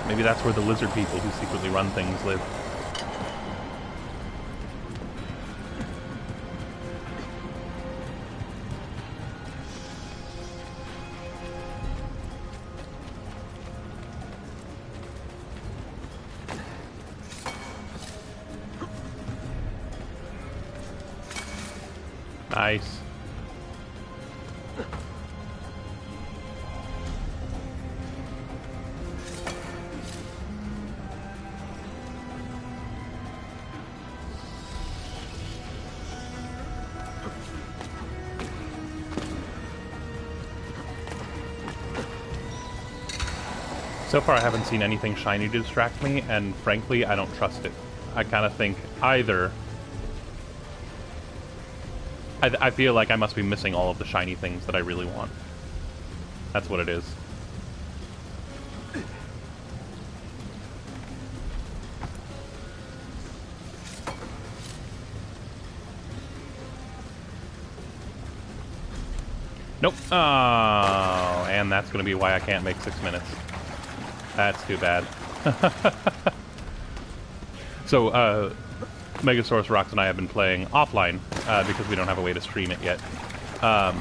Speaker 1: Maybe that's where the lizard people who secretly run things live. Nice. So far I haven't seen anything shiny to distract me, and frankly, I don't trust it. I kind of think either... I feel like I must be missing all of the shiny things that I really want. That's what it is. Nope. Oh, and that's going to be why I can't make 6 minutes. That's too bad. So, Megasaurus Rocks and I have been playing offline, because we don't have a way to stream it yet. A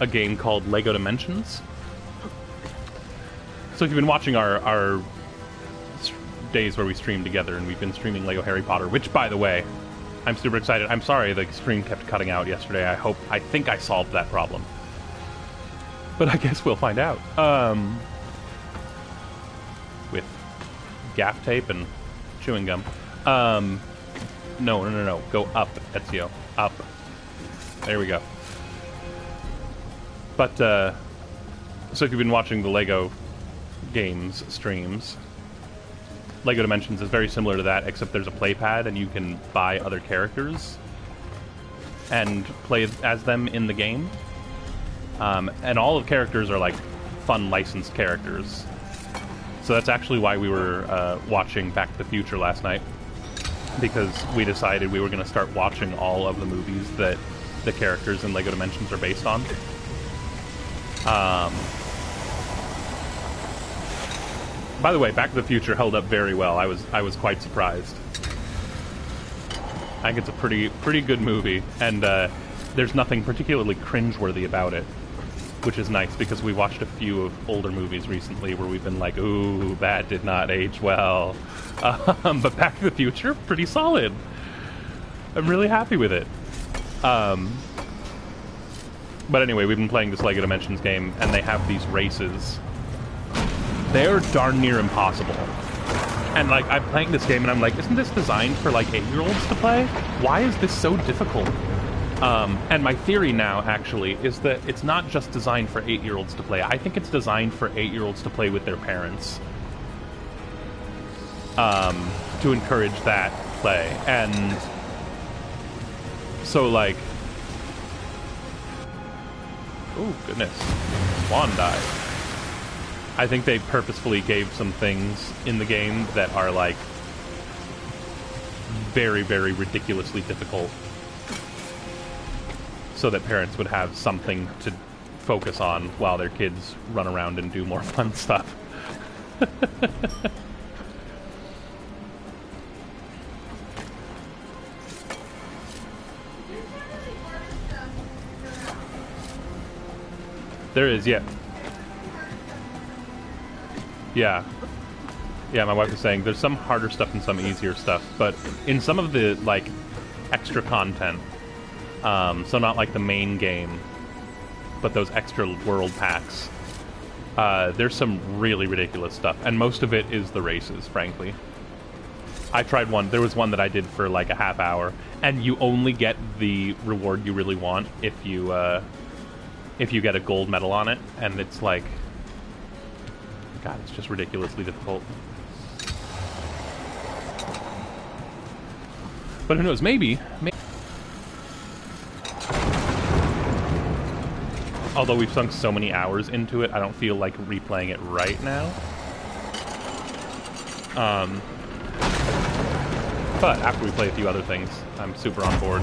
Speaker 1: game called Lego Dimensions. So if you've been watching our days where we stream together, and we've been streaming Lego Harry Potter, which, by the way, I'm super excited. I'm sorry the stream kept cutting out yesterday. I think I solved that problem. But I guess we'll find out. With gaff tape and chewing gum. No. Go up, Ezio. Up. There we go. But, so if you've been watching the Lego games streams, Lego Dimensions is very similar to that, except there's a playpad and you can buy other characters and play as them in the game. And all of the characters are like fun licensed characters. So that's actually why we were watching Back to the Future last night, because we decided we were going to start watching all of the movies that the characters in Lego Dimensions are based on. By the way, Back to the Future held up very well. I was quite surprised. I think it's a pretty good movie, and there's nothing particularly cringeworthy about it, which is nice, because we watched a few of older movies recently where we've been like, ooh, that did not age well. But Back to the Future, pretty solid. I'm really happy with it. But anyway, we've been playing this Lego Dimensions game, and they have these races. They're darn near impossible. And, like, I'm playing this game, and I'm like, isn't this designed for, like, 8-year-olds to play? Why is this so difficult? And my theory now, actually, is that it's not just designed for 8-year-olds to play. I think it's designed for 8-year-olds to play with their parents. To encourage that play. And so, like... Oh, goodness. Swan died. I think they purposefully gave some things in the game that are, like, very, very ridiculously difficult, so that parents would have something to focus on while their kids run around and do more fun stuff. There is, yeah. Yeah. Yeah, my wife was saying there's some harder stuff and some easier stuff, but in some of the, like, extra content, so not like the main game, but those extra world packs, there's some really ridiculous stuff, and most of it is the races, frankly. I tried one, there was one that I did for like a half hour, and you only get the reward you really want if you get a gold medal on it, and it's like, God, it's just ridiculously difficult. But who knows, maybe. Although we've sunk so many hours into it, I don't feel like replaying it right now. But after we play a few other things, I'm super on board.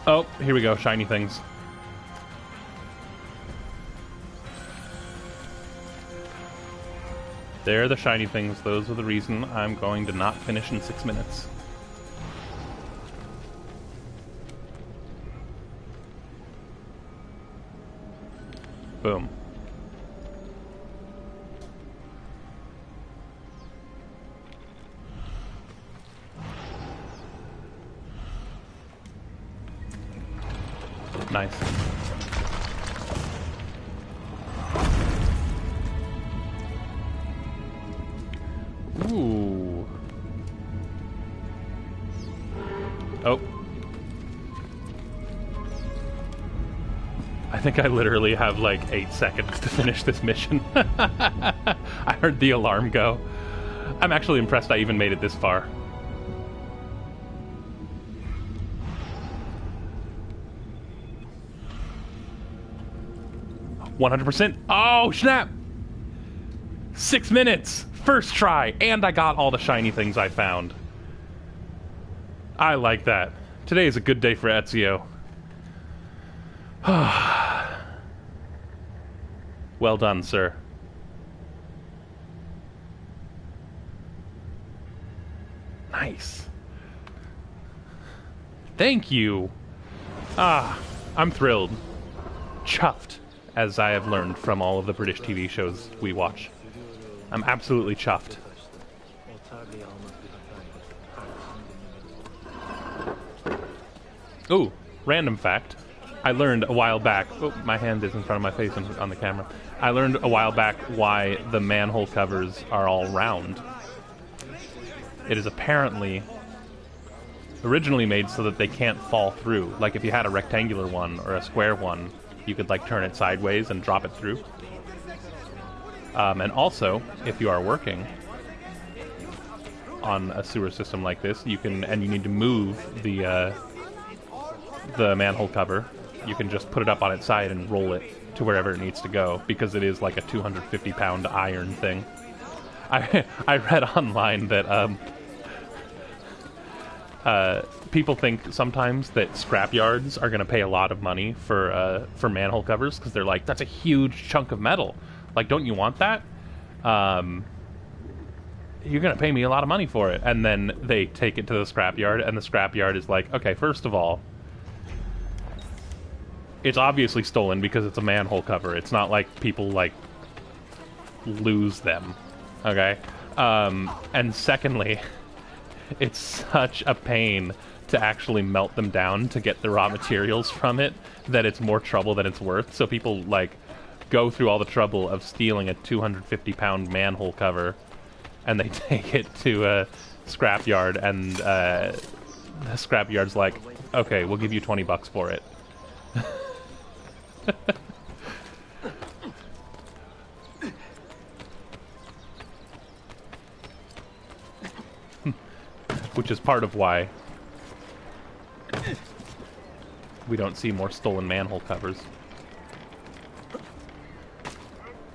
Speaker 1: Oh, here we go, shiny things. They're the shiny things. Those are the reason I'm going to not finish in 6 minutes. Boom. Nice. Ooh. Oh. I think I literally have like 8 seconds to finish this mission. I heard the alarm go. I'm actually impressed I even made it this far. %. Oh, snap! 6 minutes! First try! And I got all the shiny things I found. I like that. Today is a good day for Ezio. Well done, sir. Nice. Thank you! Ah, I'm thrilled. Chuffed. As I have learned from all of the British TV shows we watch. I'm absolutely chuffed. Ooh, random fact. I learned a while back... Oh, my hand is in front of my face on the camera. I learned a while back why the manhole covers are all round. It is apparently originally made so that they can't fall through. Like if you had a rectangular one or a square one, you could like turn it sideways and drop it through. And also, if you are working on a sewer system like this, you can, and you need to move the manhole cover, you can just put it up on its side and roll it to wherever it needs to go, because it is like a 250-pound iron thing. I read online that people think sometimes that scrap yards are going to pay a lot of money for manhole covers, because they're like, that's a huge chunk of metal. Like, don't you want that? You're going to pay me a lot of money for it. And then they take it to the scrap yard, and the scrap yard is like, okay, first of all, it's obviously stolen because it's a manhole cover. It's not like people, like, lose them. Okay? And secondly, it's such a pain to actually melt them down to get the raw materials from it that it's more trouble than it's worth. So people, like, go through all the trouble of stealing a 250-pound manhole cover, and they take it to a scrapyard, and the scrapyard's like, okay, we'll give you $20 for it. Which is part of why we don't see more stolen manhole covers.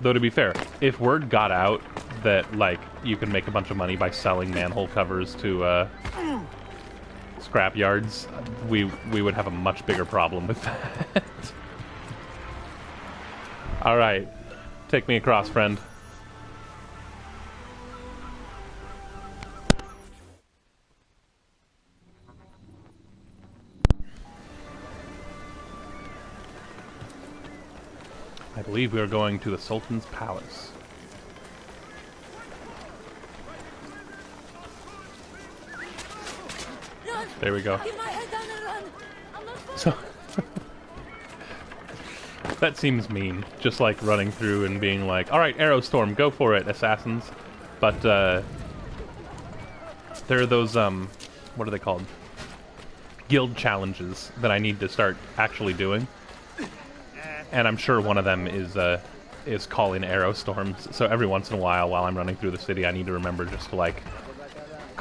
Speaker 1: Though, to be fair, if word got out that, like, you can make a bunch of money by selling manhole covers to scrap yards, we would have a much bigger problem with that. Alright. Take me across, friend. I believe we are going to the Sultan's palace. There we go. So that seems mean. Just like running through and being like, alright, Arrow Storm, go for it, assassins. But there are those, what are they called? Guild challenges that I need to start actually doing. And I'm sure one of them is calling arrow storms. So every once in a while I'm running through the city, I need to remember just to, like,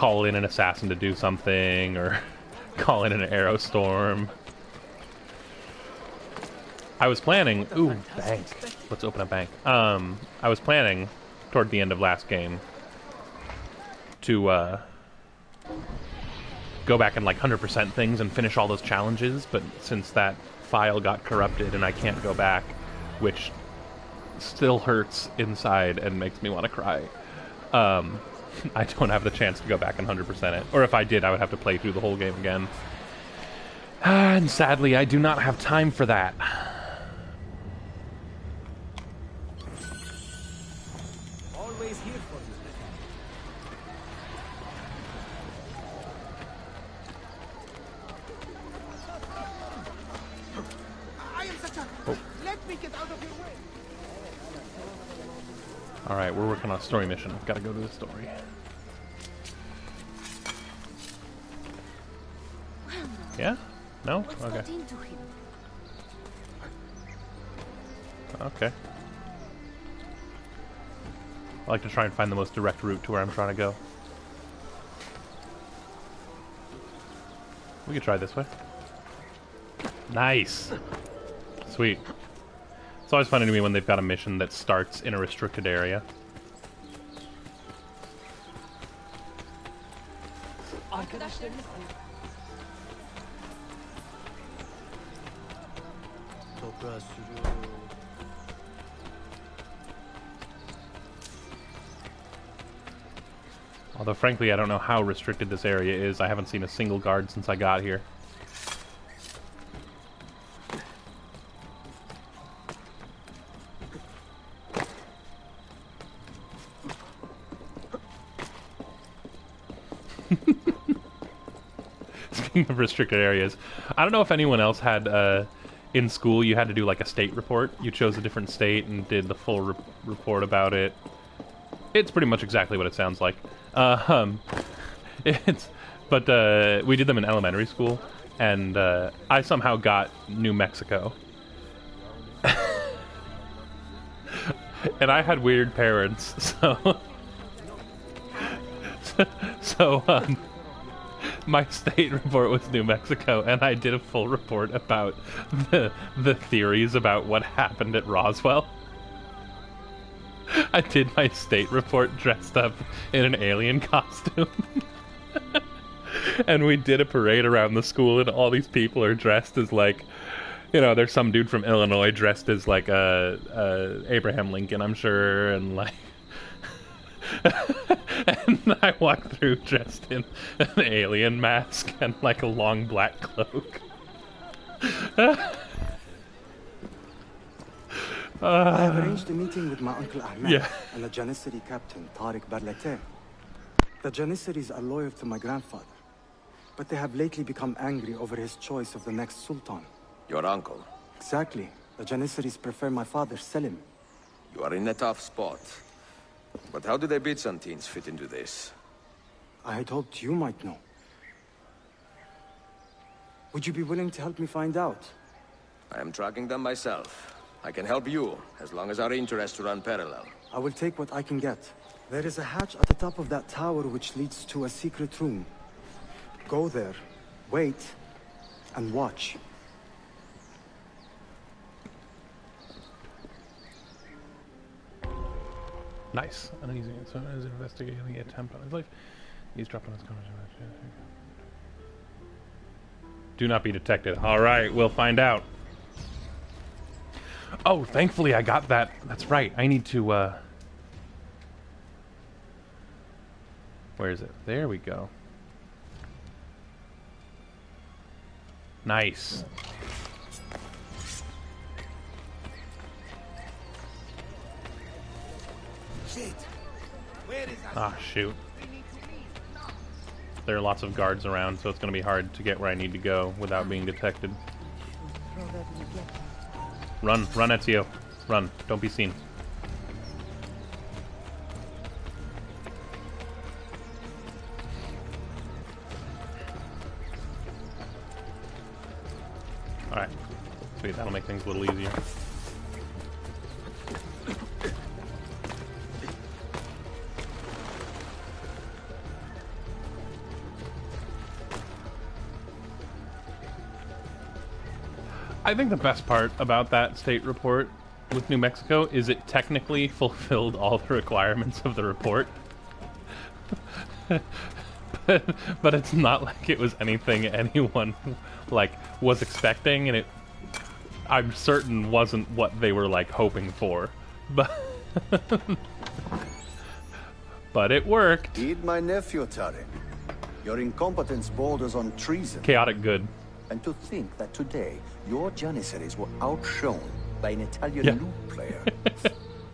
Speaker 1: call in an assassin to do something, or call in an arrow storm. I was planning... Ooh, bank. Let's open a bank. I was planning, toward the end of last game, to go back and like 100% things and finish all those challenges, but since that file got corrupted and I can't go back, which still hurts inside and makes me want to cry, I don't have the chance to go back and 100% it. Or if I did, I would have to play through the whole game again. And sadly, I do not have time for that.
Speaker 5: Always here for you. I am such a...
Speaker 1: Oh.
Speaker 5: Let me get out of your way.
Speaker 1: Alright, we're working on a story mission. I've got to go to the story. Yeah? No? Okay. Okay. I like to try and find the most direct route to where I'm trying to go. We could try this way. Nice! Sweet. It's always funny to me when they've got a mission that starts in a restricted area. Although frankly, I don't know how restricted this area is. I haven't seen a single guard since I got here. Speaking of restricted areas, I don't know if anyone else had, in school, you had to do like a state report. You chose a different state and did the full report about it. It's pretty much exactly what it sounds like. But we did them in elementary school, and I somehow got New Mexico. And I had weird parents, so my state report was New Mexico, and I did a full report about the theories about what happened at Roswell. I did my state report dressed up in an alien costume. And we did a parade around the school, and all these people are dressed as like, you know, there's some dude from Illinois dressed as like Abraham Lincoln, I'm sure, and like and I walked through dressed in an alien mask and like a long black cloak.
Speaker 8: I have arranged a meeting with my uncle Ahmed
Speaker 1: Yeah.
Speaker 8: and the Janissary captain, Tariq Barlete. The Janissaries are loyal to my grandfather, but they have lately become angry over his choice of the next Sultan.
Speaker 3: Your uncle.
Speaker 8: Exactly. The Janissaries prefer my father, Selim.
Speaker 3: You are in a tough spot. But how do the Byzantines fit into this?
Speaker 8: I had hoped you might know. Would you be willing to help me find out?
Speaker 3: I am tracking them myself. I can help you, as long as our interests run parallel.
Speaker 8: I will take what I can get. There is a hatch at the top of that tower which leads to a secret room. Go there, wait, and watch.
Speaker 1: Nice. Uneasy. So is investigating the attempt on his life. He's dropping his comments. Do not be detected. All right, we'll find out. Oh, thankfully I got that. That's right. I need to, where is it? There we go. Nice.
Speaker 5: Shit. Where is
Speaker 1: Ah, shoot. There are lots of guards around, so it's going to be hard to get where I need to go without being detected. Run, run, Ezio. Run. Don't be seen. Alright. Sweet, that'll make things a little easier. I think the best part about that state report with New Mexico is it technically fulfilled all the requirements of the report. but it's not like it was anything anyone like was expecting, and it I'm certain wasn't what they were like hoping for. But but it worked.
Speaker 11: Heed my nephew, Tarek. Your incompetence borders on treason.
Speaker 1: Chaotic good.
Speaker 11: And to think that today your Janissaries were outshone by an Italian loot player.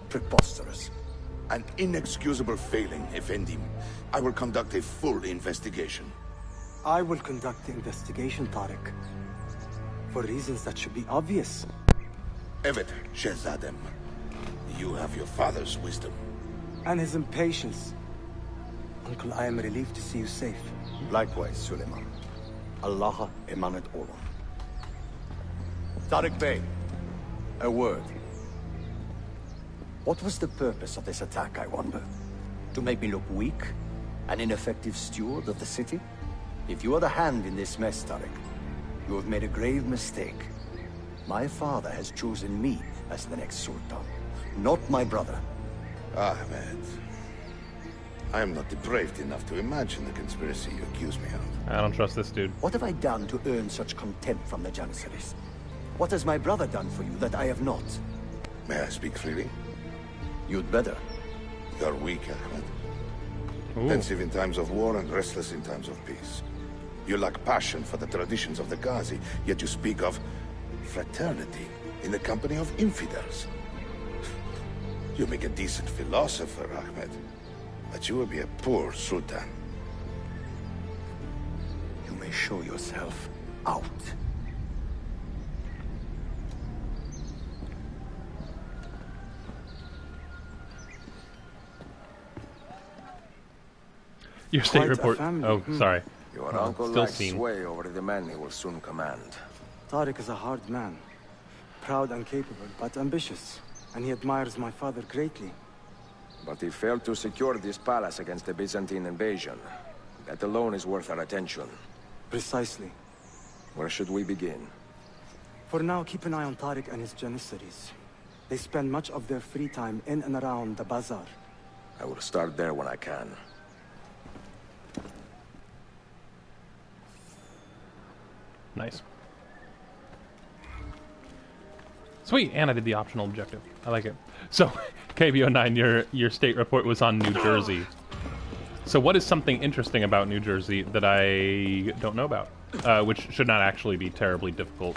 Speaker 11: Preposterous.
Speaker 12: An inexcusable failing, Effendim. I will conduct a full investigation.
Speaker 8: I will conduct the investigation, Tarek. For reasons that should be obvious.
Speaker 12: Evet, Shehzadem. You have your father's wisdom.
Speaker 8: And his impatience. Uncle, I am relieved to see you safe.
Speaker 11: Likewise, Suleiman. Allah emanat olun. Tarek Bey, a word. What was the purpose of this attack, I wonder? To make me look weak? An ineffective steward of the city? If you are the hand in this mess, Tarek, you have made a grave mistake. My father has chosen me as the next Sultan, not my brother.
Speaker 12: Ahmed, I am not depraved enough to imagine the conspiracy you accuse me of.
Speaker 1: I don't trust this dude.
Speaker 11: What have I done to earn such contempt from the Janissaries? What has my brother done for you that I have not?
Speaker 12: May I speak freely?
Speaker 11: You'd better.
Speaker 12: You're weak, Ahmed. Pensive in times of war and restless in times of peace. You lack passion for the traditions of the Ghazi, yet you speak of fraternity in the company of infidels. You make a decent philosopher, Ahmed, but you will be a poor Sultan.
Speaker 11: You may show yourself out.
Speaker 1: Your state report. Oh, sorry.
Speaker 3: Your uncle
Speaker 1: still
Speaker 3: lacks
Speaker 1: seen.
Speaker 3: sway over the men he will soon command.
Speaker 8: Tarek is a hard man. Proud and capable, but ambitious. And he admires my father greatly.
Speaker 3: But he failed to secure this palace against the Byzantine invasion. That alone is worth our attention.
Speaker 8: Precisely.
Speaker 3: Where should we begin?
Speaker 8: For now, keep an eye on Tarek and his Janissaries. They spend much of their free time in and around the bazaar.
Speaker 3: I will start there when I can.
Speaker 1: Nice. Sweet, and I did the optional objective. I like it. So, KBO9, your state report was on New Jersey. So what is something interesting about New Jersey that I don't know about? Which should not actually be terribly difficult,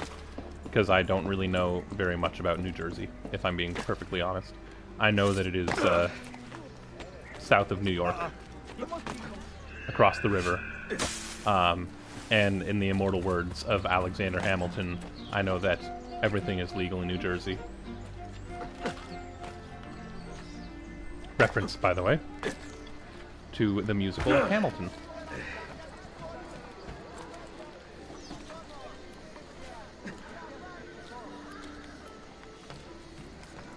Speaker 1: because I don't really know very much about New Jersey, if I'm being perfectly honest. I know that it is south of New York, across the river. And in the immortal words of Alexander Hamilton, I know that everything is legal in New Jersey. Reference, by the way, to the musical Hamilton.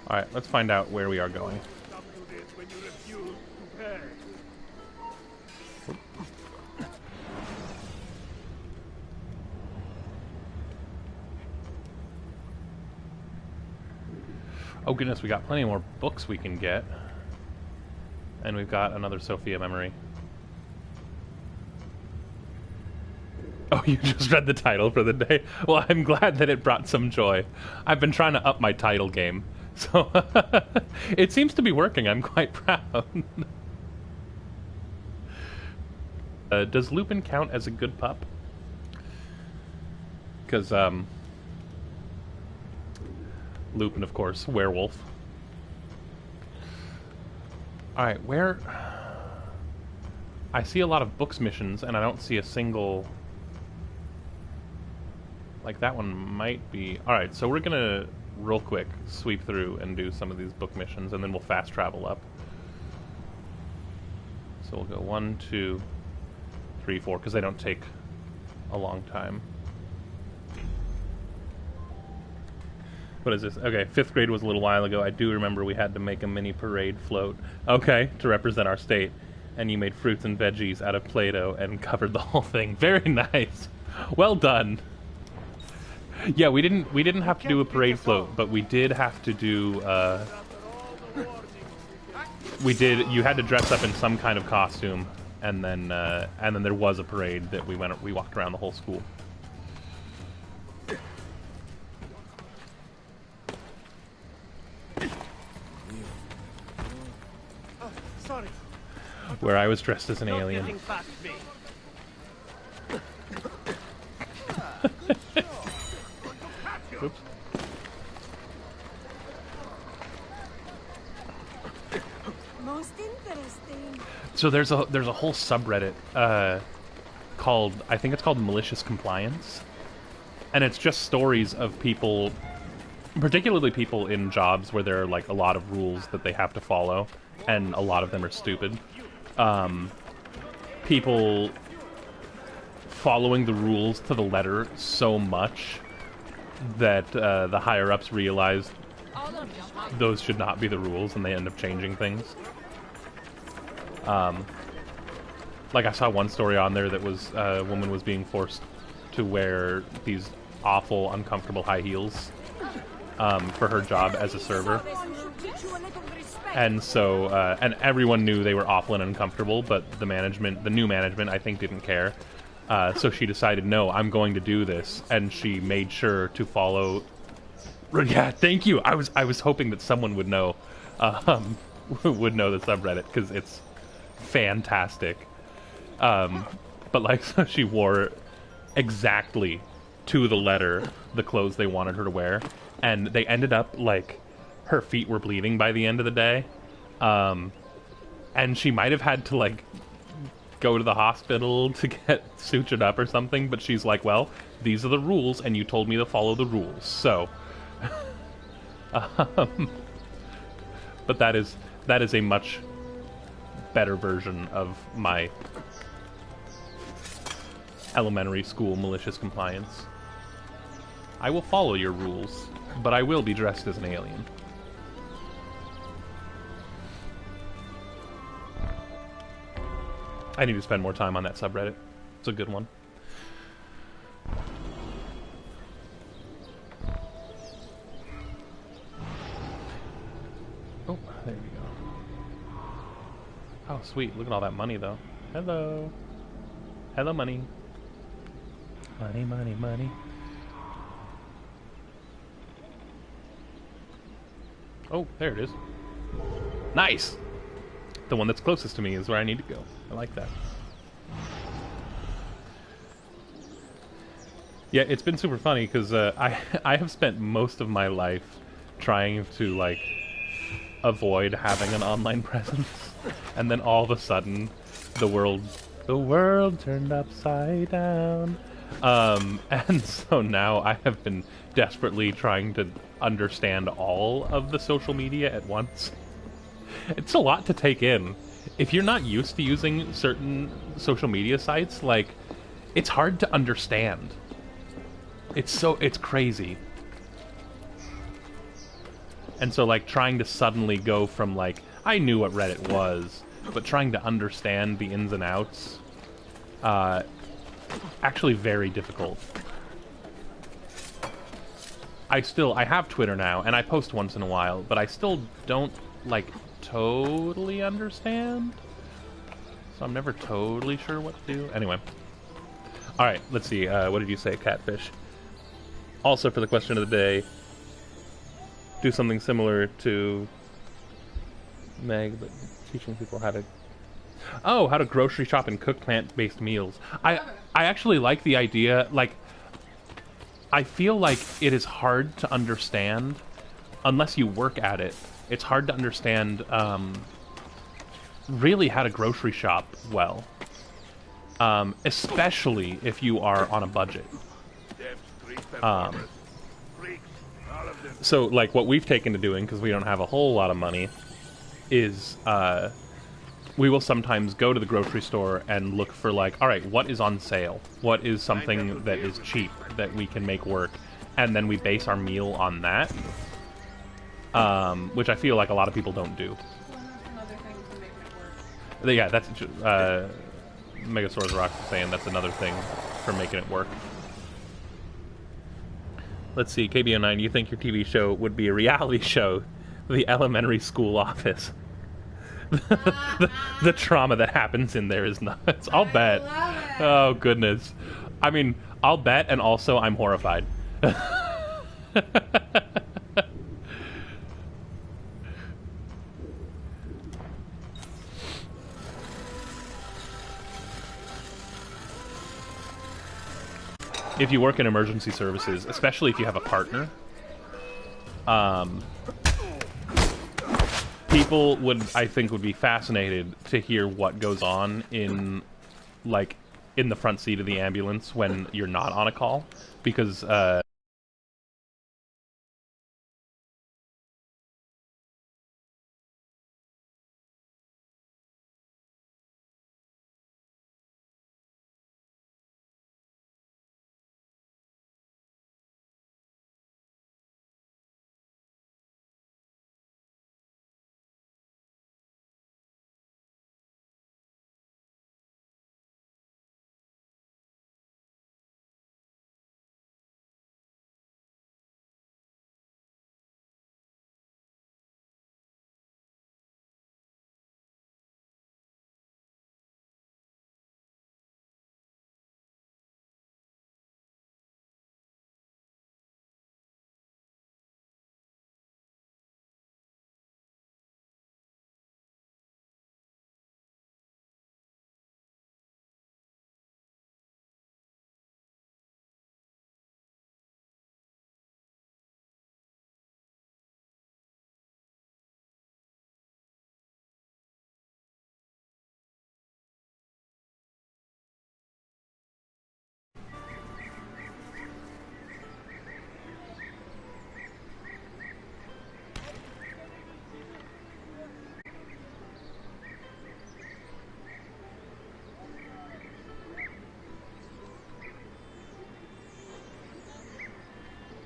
Speaker 1: Alright, let's find out where we are going. Oh goodness, we got plenty more books we can get. And we've got another Sophia memory. Oh, you just read the title for the day? Well, I'm glad that it brought some joy. I've been trying to up my title game. So, it seems to be working. I'm quite proud. Does Lupin count as a good pup? Because, Lupin, of course, werewolf. Alright, where... I see a lot of books missions, and I don't see a single... Like, that one might be... Alright, so we're gonna, real quick, sweep through and do some of these book missions, and then we'll fast travel up. So we'll go 1, 2, 3, 4, because they don't take a long time. What is this? Okay, 5th grade was a little while ago. I do remember we had to make a mini parade float. Okay, to represent our state. And you made fruits and veggies out of Play-Doh and covered the whole thing. Very nice. Well done. Yeah, we didn't have to do a parade float, but we did have to do. You had to dress up in some kind of costume, and then there was a parade that we walked around the whole school.
Speaker 5: Sorry.
Speaker 1: Where I was dressed as an alien. Oops.
Speaker 2: Most interesting.
Speaker 1: So there's a whole subreddit called, I think it's called Malicious Compliance, and it's just stories of people, particularly people in jobs where there are like a lot of rules that they have to follow, and a lot of them are stupid. People following the rules to the letter so much that the higher-ups realize those should not be the rules, and they end up changing things. Like I saw one story on there that was a woman was being forced to wear these awful, uncomfortable high heels for her job as a server. And so, and everyone knew they were awful and uncomfortable, but the new management, I think, didn't care. So she decided, no, I'm going to do this, and she made sure to follow. Yeah, thank you. I was hoping that someone would know the subreddit, because it's fantastic. But like, so she wore exactly to the letter the clothes they wanted her to wear, and they ended up like her feet were bleeding by the end of the day, and she might have had to like go to the hospital to get sutured up or something, but she's like, well, these are the rules and you told me to follow the rules, so but that is a much better version of my elementary school malicious compliance. I will follow your rules, but I will be dressed as an alien. I need to spend more time on that subreddit. It's a good one. Oh, there we go. Oh, sweet. Look at all that money, though. Hello. Hello, money. Money, money, money. Oh, there it is. Nice! The one that's closest to me is where I need to go. I like that. Yeah, it's been super funny because I have spent most of my life trying to like avoid having an online presence, and then all of a sudden the world turned upside down. And so now I have been desperately trying to understand all of the social media at once. It's a lot to take in. If you're not used to using certain social media sites, like, it's hard to understand. It's crazy. And so, like, trying to suddenly go from, like, I knew what Reddit was, but trying to understand the ins and outs, actually very difficult. I have Twitter now, and I post once in a while, but I still don't, like, totally understand. So I'm never totally sure what to do. Anyway. Alright, let's see. What did you say, Catfish? Also, for the question of the day, do something similar to Meg, but teaching people how to... Oh, how to grocery shop and cook plant-based meals. I actually like the idea, like, I feel like it is hard to understand unless you work at it. It's hard to understand really how to grocery shop well. Especially if you are on a budget. So, like, what we've taken to doing, because we don't have a whole lot of money, is we will sometimes go to the grocery store and look for, like, alright, what is on sale? What is something that is cheap that we can make work? And then we base our meal on that. Which I feel like a lot of people don't do. Yeah, that's... Megasaurus Rocks is saying that's another thing for making it work. Let's see, KBO9, you think your TV show would be a reality show? The elementary school office. the trauma that happens in there is nuts. I'll bet. Oh, goodness. I mean, I'll bet, and also I'm horrified. If you work in emergency services, especially if you have a partner, people I think would be fascinated to hear what goes on in the front seat of the ambulance when you're not on a call, because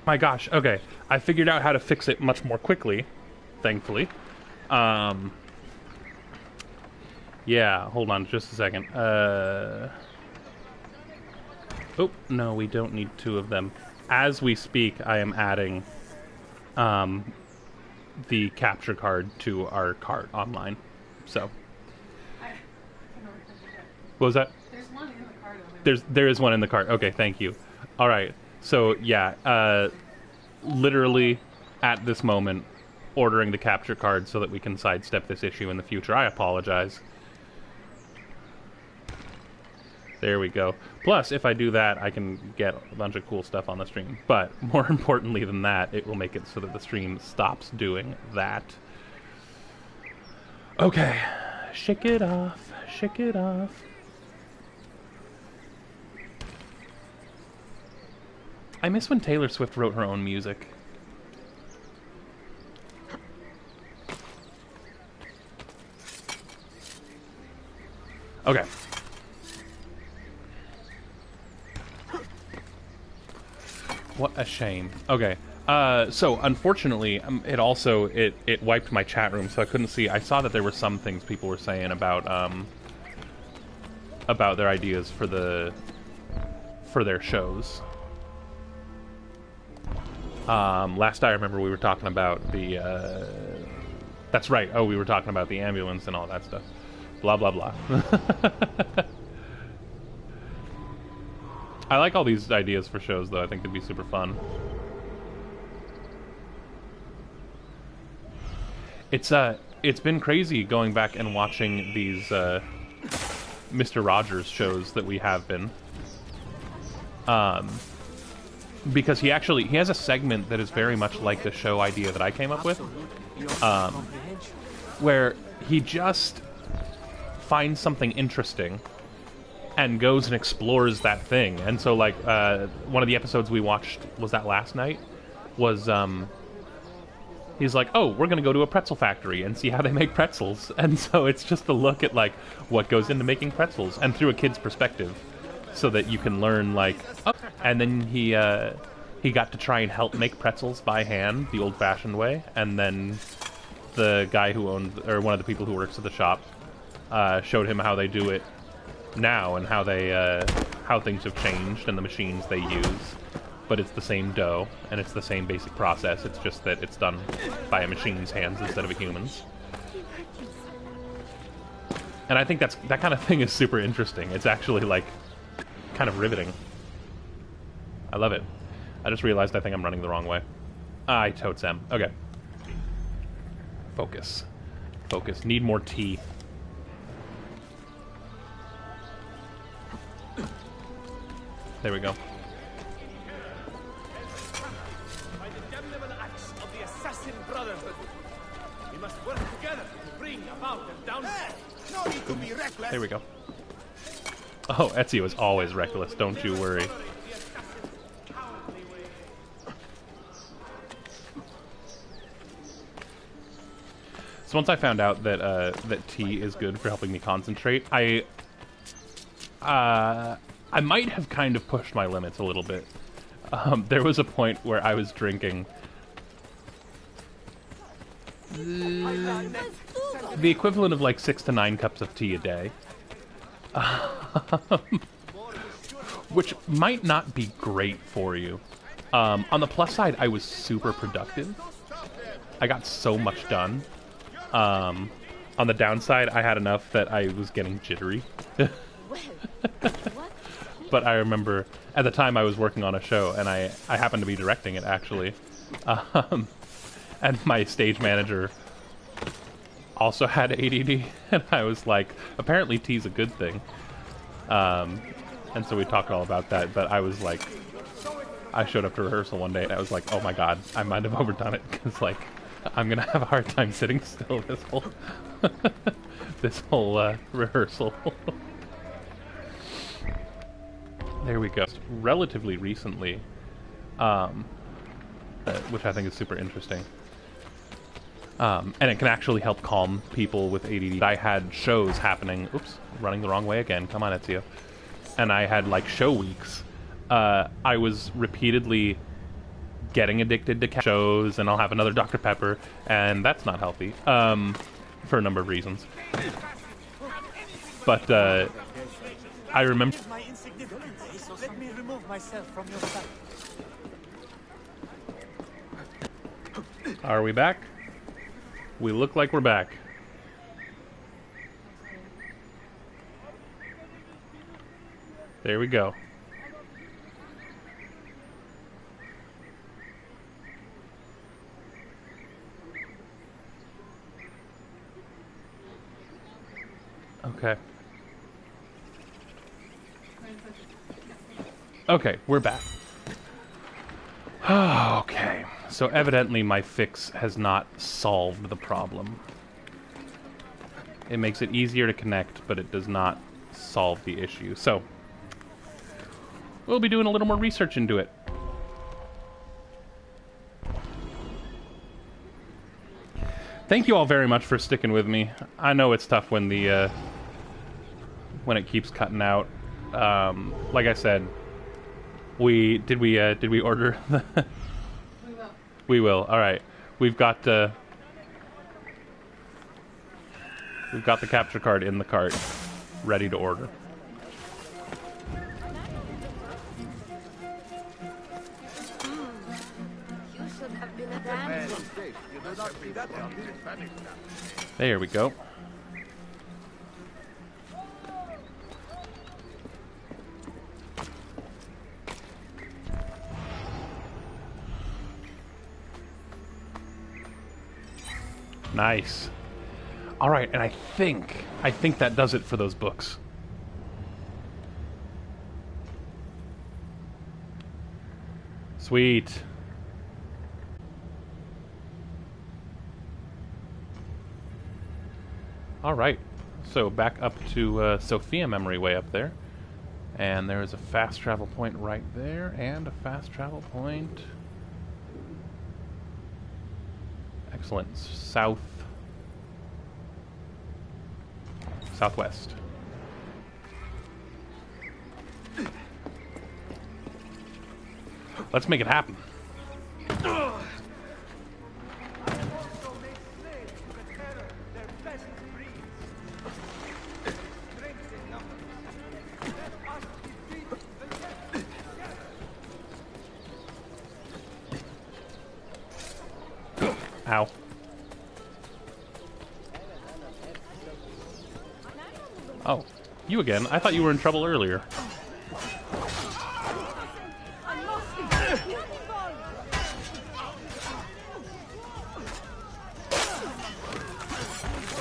Speaker 1: my gosh, okay. I figured out how to fix it much more quickly, thankfully. Yeah, hold on just a second. Oh, no, we don't need two of them. As we speak, I am adding the capture card to our cart online. So. What was that?
Speaker 10: There's one in the cart.
Speaker 1: There is one in the cart. Okay, thank you. All right. So, yeah, literally at this moment, ordering the capture card so that we can sidestep this issue in the future. I apologize. There we go. Plus, if I do that, I can get a bunch of cool stuff on the stream. But, more importantly than that, it will make it so that the stream stops doing that. Okay. Shake it off. Shake it off. I miss when Taylor Swift wrote her own music. Okay. What a shame. Okay. So unfortunately, it wiped my chat room, so I couldn't see. I saw that there were some things people were saying about their ideas for their shows. Last I remember, we were talking about the, that's right, we were talking about the ambulance and all that stuff. Blah, blah, blah. I like all these ideas for shows, though. I think it'd be super fun. It's been crazy going back and watching these, Mr. Rogers shows that we have been. Because he has a segment that is very much like the show idea that I came up with, where he just finds something interesting and goes and explores that thing. And so, like, one of the episodes we watched, was that last night, was, he's like, oh, we're gonna go to a pretzel factory and see how they make pretzels. And so it's just a look at, like, what goes into making pretzels, and through a kid's perspective, so that you can learn, like, oh. And then he got to try and help make pretzels by hand, the old-fashioned way, and then the guy who owned, or one of the people who works at the shop, showed him how they do it now, and how things have changed, and the machines they use. but it's the same dough, and it's the same basic process. It's just that it's done by a machine's hands instead of a human's. And I think that kind of thing is super interesting. It's actually, like, kind of riveting. I love it. I just realized I think I'm running the wrong way. I totes am. Okay. Focus. Focus. Need more tea. There we go.
Speaker 5: By the damnable acts of the assassin brotherhood, we must work together to bring about their downfall. No need to be reckless.
Speaker 1: There we go. Oh, Ezio is always reckless, don't you worry. So once I found out that that tea is good for helping me concentrate, I might have kind of pushed my limits a little bit. There was a point where I was drinking the equivalent of like 6 to 9 cups of tea a day. Which might not be great for you. On the plus side, I was super productive. I got so much done. On the downside, I had enough that I was getting jittery. But I remember at the time I was working on a show, and I happened to be directing it, actually. And my stage manager also had ADD, and I was like, apparently tea's a good thing. And so we talked all about that, but I was like, I showed up to rehearsal one day, and I was like, oh my god, I might have overdone it, because, like, I'm gonna have a hard time sitting still this whole this whole rehearsal. There we go. Relatively recently, which I think is super interesting, and it can actually help calm people with ADD. I had shows happening. Oops, running the wrong way again. Come on, Ezio. And I had like show weeks. I was repeatedly getting addicted to shows, and I'll have another Dr. Pepper, and that's not healthy, for a number of reasons. But, I remember...
Speaker 5: Let me remove myself from your sight.
Speaker 1: Are we back? We look like we're back. There we go. Okay. Okay, we're back. Okay, so evidently my fix has not solved the problem. It makes it easier to connect, but it does not solve the issue. So, we'll be doing a little more research into it. Thank you all very much for sticking with me. I know it's tough when the when it keeps cutting out. Like I said, did we order the
Speaker 10: We will.
Speaker 1: We will. All right. We've got the capture card in the cart, ready to order.
Speaker 2: You should have been a dancer.
Speaker 1: There we go. Nice. All right, and I think that does it for those books. Sweet. All right, so back up to Sophia Memory way up there, and there is a fast travel point right there, and a fast travel point. Excellent. Southwest. Let's make it happen. Ow. Oh, you again. I thought you were in trouble earlier.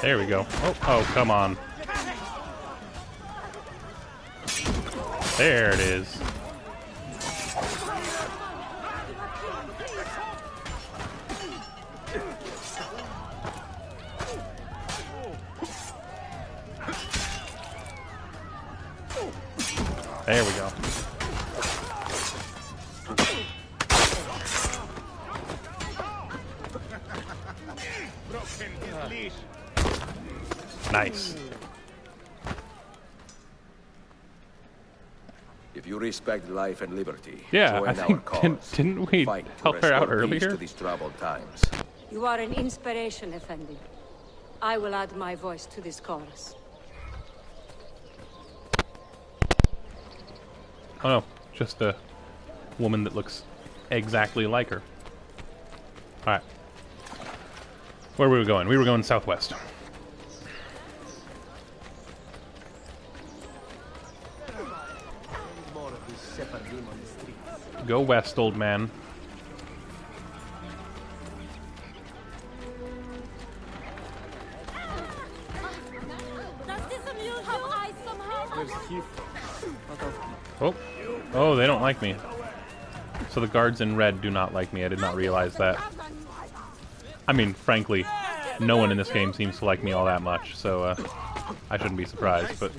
Speaker 1: There we go. Oh, come on. There it is. There we go. Nice.
Speaker 3: If you respect life and liberty,
Speaker 1: Yeah,
Speaker 3: join
Speaker 1: I think
Speaker 3: our cause.
Speaker 1: didn't we
Speaker 3: Fight to
Speaker 1: help her out
Speaker 3: restore peace
Speaker 1: earlier?
Speaker 3: to these troubled times.
Speaker 2: You are an inspiration, Effendi. I will add my voice to this chorus.
Speaker 1: Oh no, just a woman that looks exactly like her. Alright. Where were we going? We were going southwest. Go west, old man. Oh. Oh, they don't like me. So the guards in red do not like me. I did not realize that. I mean, frankly, no one in this game seems to like me all that much, so I shouldn't be surprised, but...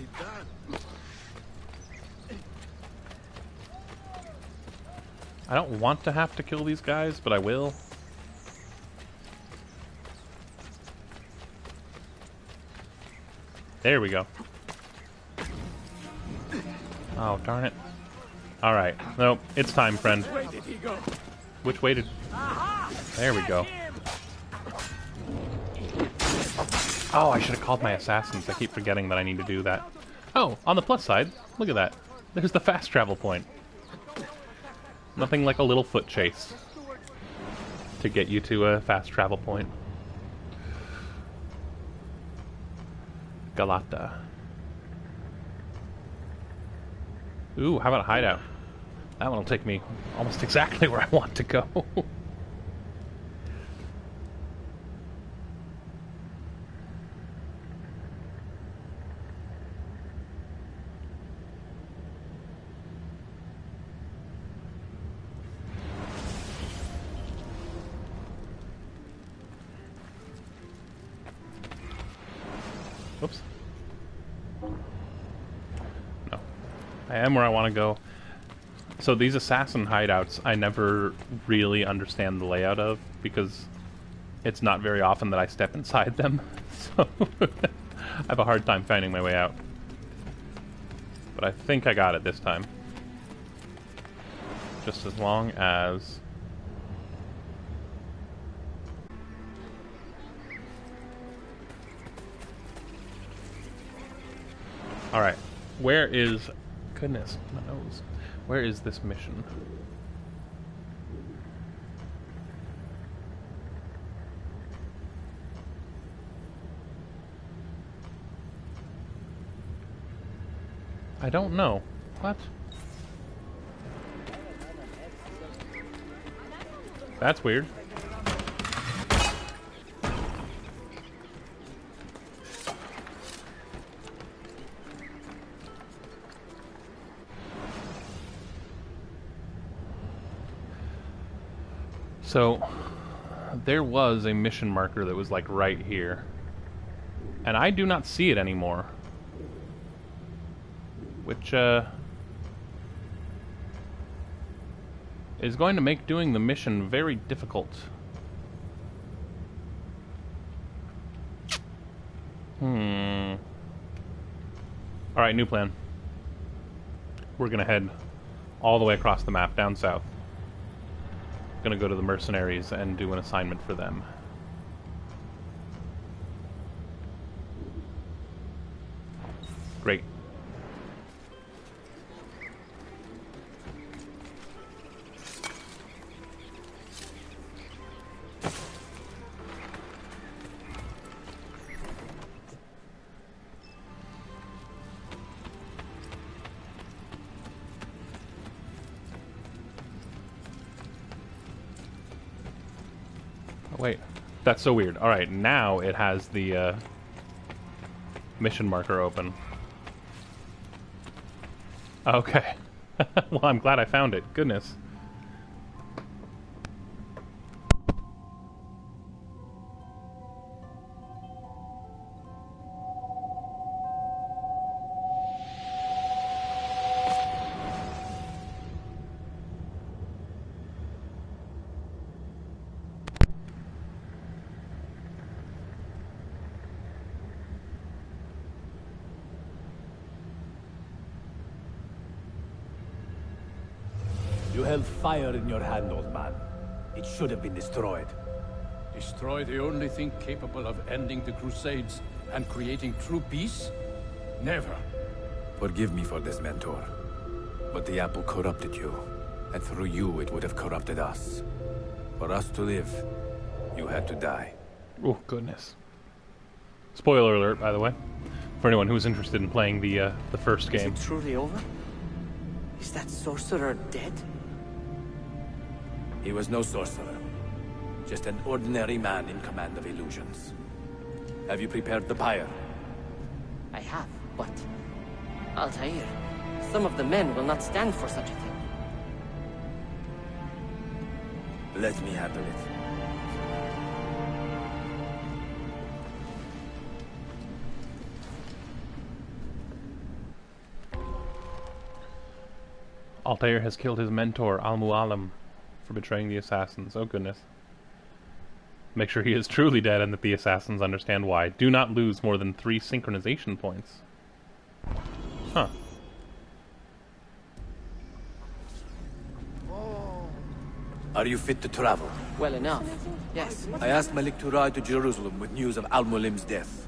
Speaker 1: I don't want to have to kill these guys, but I will. There we go. Oh, darn it. Alright. Nope, it's time, friend. Which way did... There we go. Oh, I should have called my assassins. I keep forgetting that I need to do that. Oh, on the plus side, look at that. There's the fast travel point. Nothing like a little foot chase to get you to a fast travel point. Galata. Ooh, how about a hideout? That one will take me almost exactly where I want to go. Whoops. No. I am where I want to go. So these assassin hideouts, I never really understand the layout of, because it's not very often that I step inside them. So I have a hard time finding my way out. But I think I got it this time. Just as long as... Alright, where is... Goodness, my nose. Where is this mission? I don't know. What? That's weird. So, there was a mission marker that was like right here. And I do not see it anymore. Which, is going to make doing the mission very difficult. Alright, new plan. We're gonna head all the way across the map, down south. Gonna go to the mercenaries and do an assignment for them. Great. wait. That's so weird. Alright, now it has the mission marker open. Okay. Well, I'm glad I found it. Goodness.
Speaker 13: You held fire in your hand, old man. It should have been destroyed.
Speaker 14: Destroy the only thing capable of ending the Crusades and creating true peace? Never.
Speaker 13: Forgive me for this, Mentor. But the apple corrupted you. And through you, it would have corrupted us. For us to live, you had to die.
Speaker 1: Oh, goodness. Spoiler alert, by the way. For anyone who's interested in playing the first game.
Speaker 15: Is it truly over? Is that sorcerer dead?
Speaker 13: He was no sorcerer. Just an ordinary man in command of illusions. Have you prepared the pyre?
Speaker 15: I have, but... Altair, some of the men will not stand for such a thing.
Speaker 13: Let me handle it.
Speaker 1: Altair has killed his mentor, Al-Mualim, for betraying the assassins. Oh, goodness. Make sure he is truly dead and that the assassins understand why. Do not lose more than 3 synchronization points. Huh.
Speaker 13: Are you fit to travel?
Speaker 15: Well enough, yes.
Speaker 13: I asked Malik to ride to Jerusalem with news of Al-Mualim's death.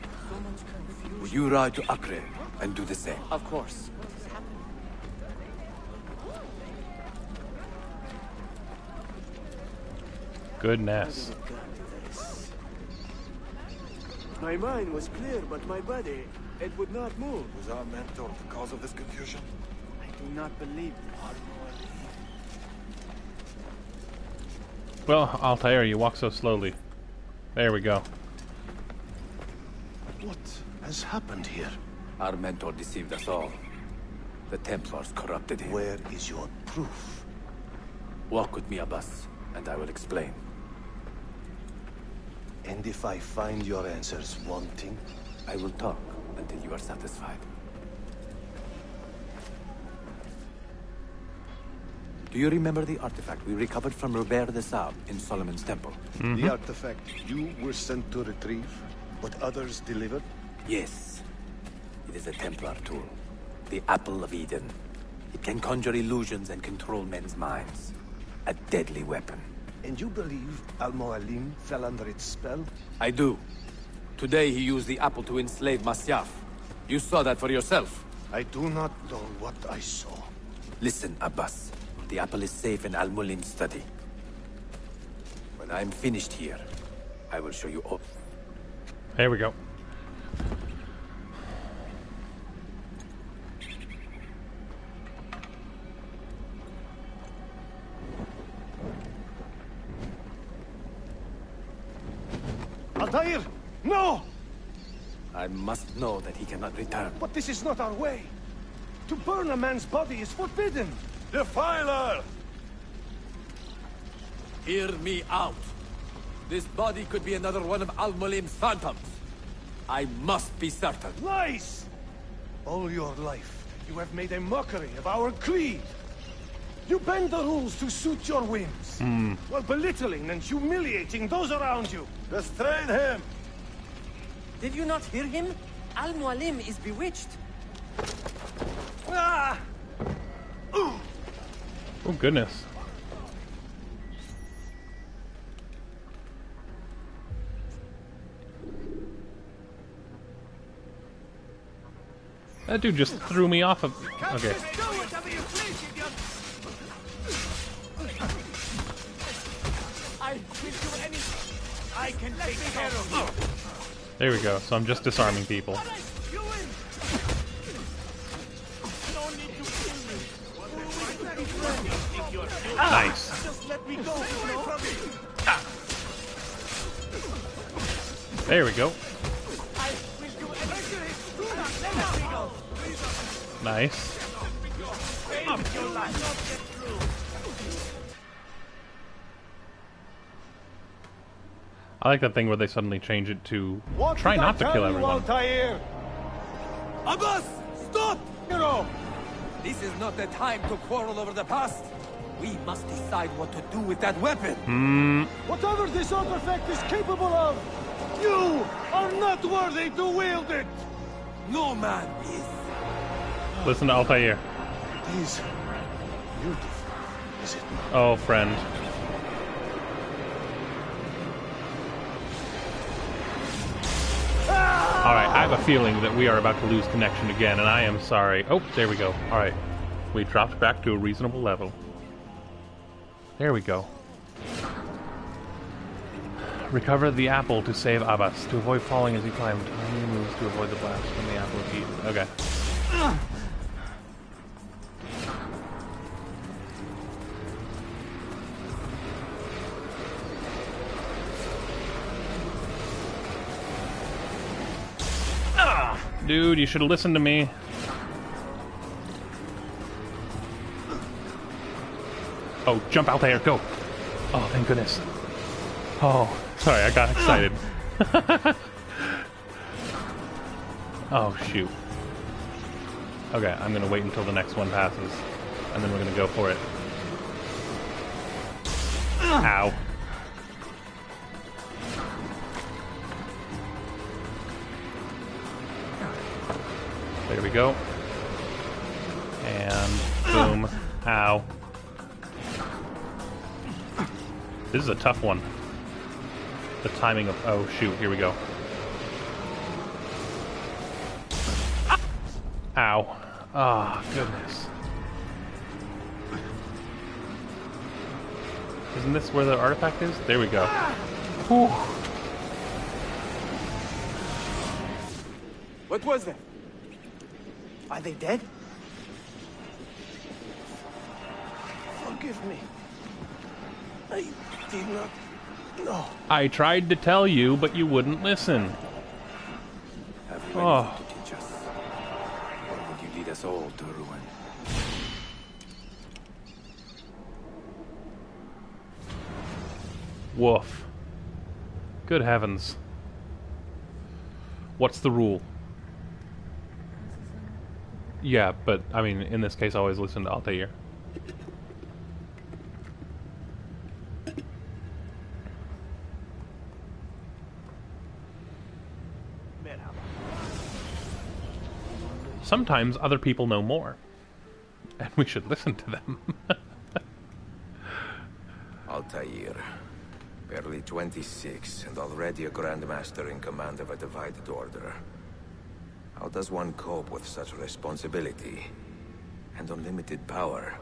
Speaker 13: Will you ride to Acre and do the same?
Speaker 15: Of course.
Speaker 1: Goodness.
Speaker 6: My mind was clear, but my body, it would not move.
Speaker 12: Was our mentor the cause of this confusion?
Speaker 6: I do not believe
Speaker 1: Well, Altair, you walk so slowly. There we go.
Speaker 6: What has happened here?
Speaker 13: Our mentor deceived us all. The Templars corrupted him.
Speaker 6: Where is your proof?
Speaker 13: Walk with me, Abbas, and I will explain.
Speaker 6: And if I find your answers wanting?
Speaker 13: I will talk until you are satisfied. Do you remember the artifact we recovered from Robert de Sable in Solomon's temple?
Speaker 6: The artifact you were sent to retrieve, but others delivered?
Speaker 13: Yes. It is a Templar tool. The Apple of Eden. It can conjure illusions and control men's minds. A deadly weapon.
Speaker 6: And you believe Al-Mualim fell under its spell?
Speaker 13: I do. Today he used the apple to enslave Masyaf. You saw that for yourself.
Speaker 6: I do not know what I saw.
Speaker 13: Listen, Abbas. The apple is safe in Al-Mualim's study. When I'm finished here, I will show you all.
Speaker 1: There we go.
Speaker 6: Altair! No!
Speaker 13: I must know that he cannot return.
Speaker 6: But this is not our way. To burn a man's body is forbidden.
Speaker 13: Defiler! Hear me out. This body could be another one of Al-Mualim's phantoms. I must be certain.
Speaker 6: Lies! All your life, you have made a mockery of our creed. You bend the rules to suit your whims, while belittling and humiliating those around you.
Speaker 13: Restrain him!
Speaker 15: Did you not hear him? Al-Mualim is bewitched.
Speaker 6: Ah!
Speaker 1: Oh, goodness. That dude just threw me off of... Okay.
Speaker 5: I will do anything. I can take care of you.
Speaker 1: There we go. So I'm just disarming people.
Speaker 5: Nice.
Speaker 6: Just let me go.
Speaker 1: There we go. Nice. I like that thing where they suddenly change it to try not to kill everyone.
Speaker 5: Altair? Abbas, stop!
Speaker 16: This is not the time to quarrel over the past. We must decide what to do with that weapon.
Speaker 5: Whatever this artifact is capable of, you are not worthy to wield it!
Speaker 16: No man is.
Speaker 1: Listen to Altair.
Speaker 6: It is beautiful, is it not?
Speaker 1: Oh, friend. Alright, I have a feeling that we are about to lose connection again, and I am sorry. Oh, there we go. Alright. We dropped back to a reasonable level. There we go. Recover the apple to save Abbas. To avoid falling as he climbed. Tiny moves to avoid the blast from the apple of Eden. Okay. Dude, you should have listened to me. Oh, jump out there, go. Oh, thank goodness. Oh, sorry, I got excited. Oh, shoot. Okay, I'm gonna wait until the next one passes, and then we're gonna go for it. Ow. There we go. And boom. Ow. This is a tough one. The timing of... Oh, shoot. Here we go. Ow. Ah, oh, goodness. Isn't this where the artifact is? There we go. Whew.
Speaker 8: What was that? Are they dead?
Speaker 5: Forgive me. I did not know.
Speaker 1: I tried to tell you, but you wouldn't listen.
Speaker 11: Have you anything to teach us? Or would you lead us all to ruin?
Speaker 1: Woof. Good heavens. What's the rule? Yeah, but, I mean, in this case, I always listen to Altair. Sometimes other people know more, and we should listen to them.
Speaker 3: Altair. Barely 26, and already a Grandmaster in command of a divided order. How does one cope with such responsibility and unlimited power?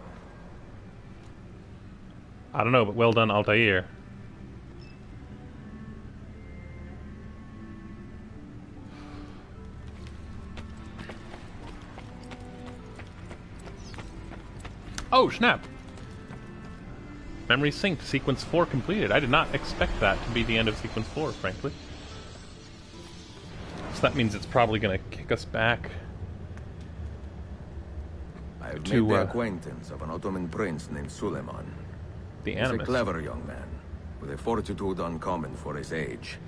Speaker 1: I don't know, but well done, Altair. Oh, snap! Memory synced. Sequence 4 completed. I did not expect that to be the end of Sequence 4, frankly. So that means it's probably going to kick us back
Speaker 3: I've
Speaker 1: to
Speaker 3: made the acquaintance of an Ottoman prince named Suleiman.
Speaker 1: The
Speaker 3: He's
Speaker 1: Animus.
Speaker 3: a clever young man, with a fortitude uncommon for his age.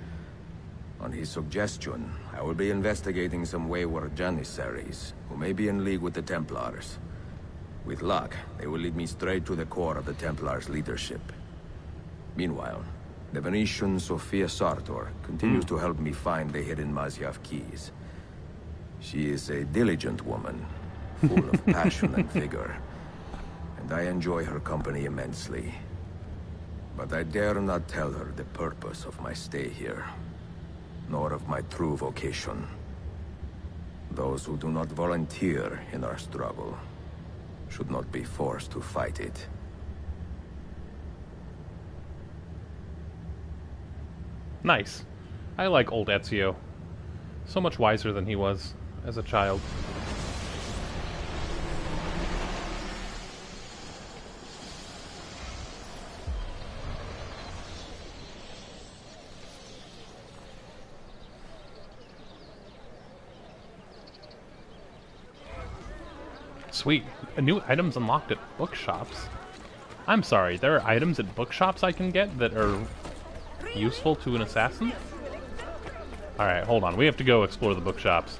Speaker 3: On his suggestion, I will be investigating some wayward Janissaries, who may be in league with the Templars. With luck, they will lead me straight to the core of the Templars' leadership. Meanwhile, the Venetian Sophia Sartor continues to help me find the hidden Masyaf keys. She is a diligent woman, full of passion and vigor, and I enjoy her company immensely. But I dare not tell her the purpose of my stay here, nor of my true vocation. Those who do not volunteer in our struggle should not be forced to fight it.
Speaker 1: Nice. I like old Ezio. So much wiser than he was as a child. Sweet. New items unlocked at bookshops. I'm sorry, there are items at bookshops I can get that are useful to an assassin? Alright, hold on. We have to go explore the bookshops.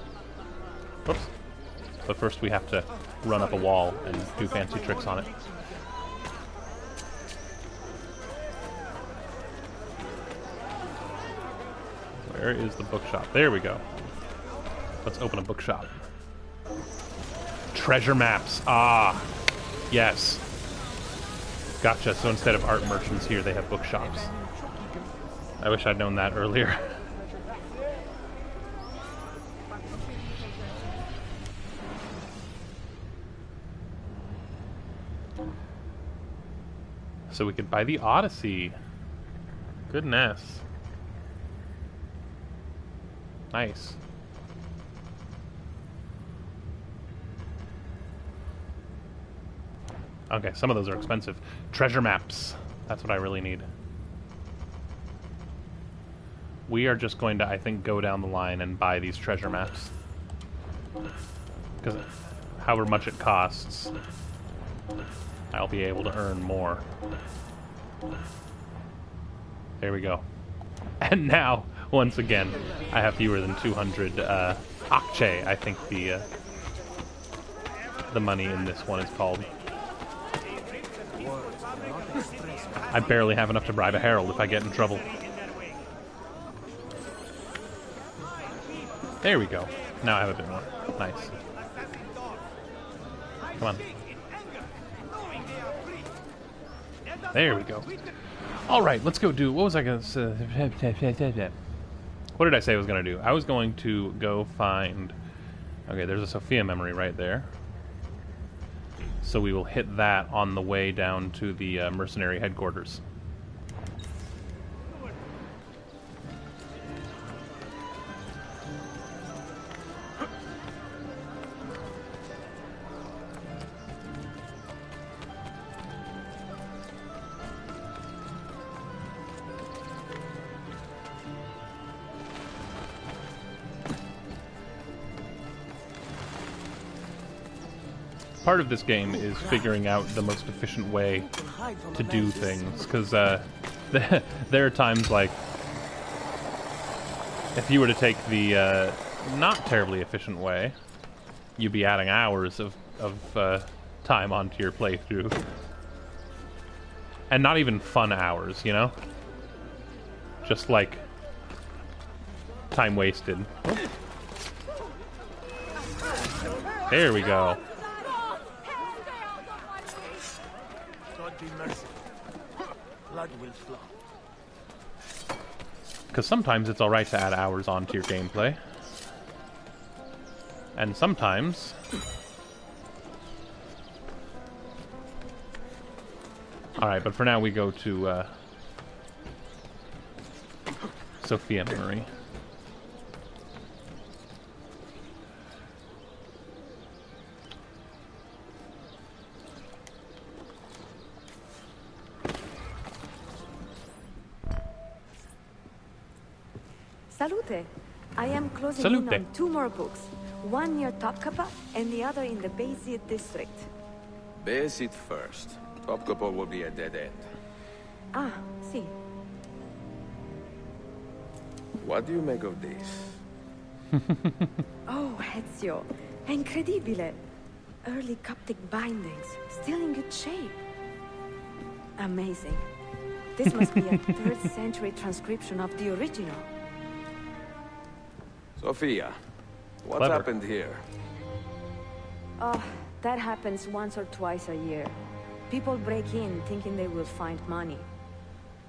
Speaker 1: Whoops. But first we have to run up a wall and do fancy tricks on it. Where is the bookshop? There we go. Let's open a bookshop. Treasure maps. Ah, yes. Gotcha. So instead of art merchants here, they have bookshops. I wish I'd known that earlier. So we could buy the Odyssey. Goodness. Nice. Okay, some of those are expensive. Treasure maps. That's what I really need. We are just going to, I think, go down the line and buy these treasure maps. Because however much it costs, I'll be able to earn more. There we go. And now, once again, I have fewer than 200 akçe, I think the money in this one is called. I barely have enough to bribe a herald if I get in trouble. There we go. Now I have a bit more. Nice. Come on. There we go. Alright, let's go do... What was I going to say? What did I say I was going to do? I was going to go find... Okay, there's a Sophia memory right there. So we will hit that on the way down to the mercenary headquarters. Part of this game is figuring out the most efficient way to do things, because there are times like if you were to take the not terribly efficient way, you'd be adding hours of time onto your playthrough, and not even fun hours, you know, just like time wasted. There we go. Because sometimes it's alright to add hours onto your gameplay. And sometimes... Alright, but for now we go to Sophia Memory.
Speaker 17: Salute. I am closing in on 2 more books. One near Topkapi and the other in the Bayezid district.
Speaker 3: Bayezid first. Topkapi will be a dead end.
Speaker 17: Ah, see.
Speaker 3: What do you make of this?
Speaker 17: Oh, Ezio. Incredibile. Early Coptic bindings. Still in good shape. Amazing. This must be a 3rd century transcription of the original.
Speaker 3: Sophia, what's happened here?
Speaker 17: Oh, that happens once or twice a year. People break in thinking they will find money.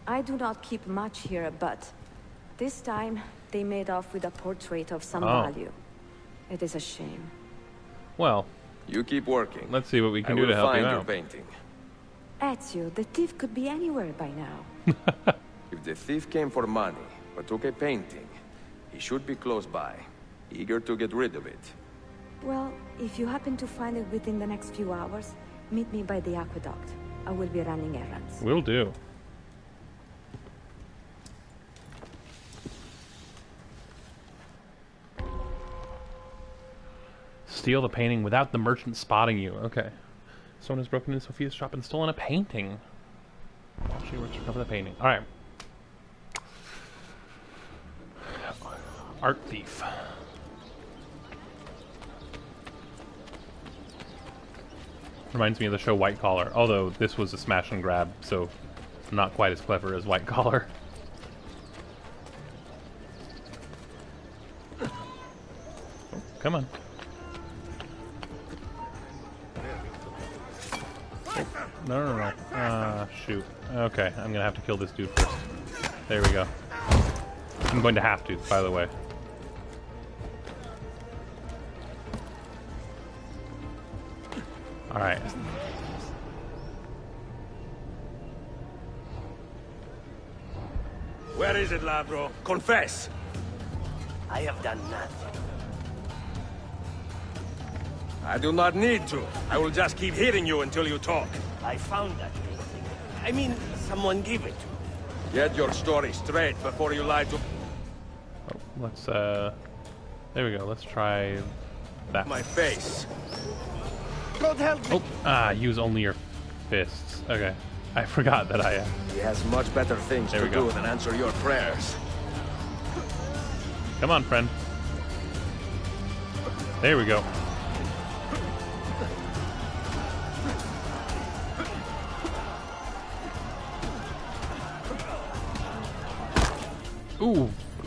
Speaker 17: I do not keep much here, but this time they made off with a portrait of some value. It is a shame.
Speaker 1: Well,
Speaker 3: you keep working.
Speaker 1: Let's see what we can do to help you out.
Speaker 3: Your painting.
Speaker 17: Ezio, the thief could be anywhere by now.
Speaker 3: If the thief came for money, but took a painting, he should be close by, eager to get rid of it.
Speaker 17: Well, if you happen to find it within the next few hours, meet me by the aqueduct. I will be running errands.
Speaker 1: Will do. steal the painting without the merchant spotting you. Okay. Someone has broken into Sophia's shop and stolen a painting. She works to recover the painting. Alright. Art thief. Reminds me of the show White Collar, although this was a smash and grab, so not quite as clever as White Collar. Oh, come on. Oh, no. Ah, shoot. Okay, I'm gonna have to kill this dude first. There we go. I'm going to have to, by the way. Alright.
Speaker 5: Where is it, Labro? Confess!
Speaker 9: I have done nothing.
Speaker 5: I do not need to. I will just keep hearing you until you talk.
Speaker 9: I found that painting. I mean, someone gave it to me.
Speaker 5: Get your story straight before you lie to...
Speaker 1: Oh, let's, there we go. Let's try that.
Speaker 5: My face.
Speaker 9: God help me!
Speaker 1: Oh, use only your fists. Okay. I forgot that I...
Speaker 5: He has much better things to do than answer your prayers.
Speaker 1: Come on, friend. There we go.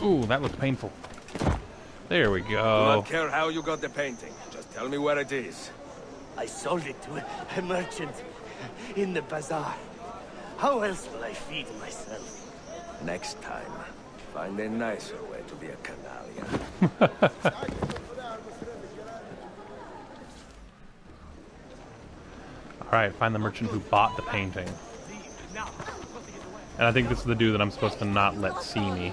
Speaker 1: Ooh, that looks painful. There we go.
Speaker 5: Do not care how you got the painting. Just tell me where it is.
Speaker 9: I sold it to a merchant in the bazaar. How else will I feed myself?
Speaker 5: Next time, find a nicer way to be a canallia.
Speaker 1: Alright, find the merchant who bought the painting. And I think this is the dude that I'm supposed to not let see me.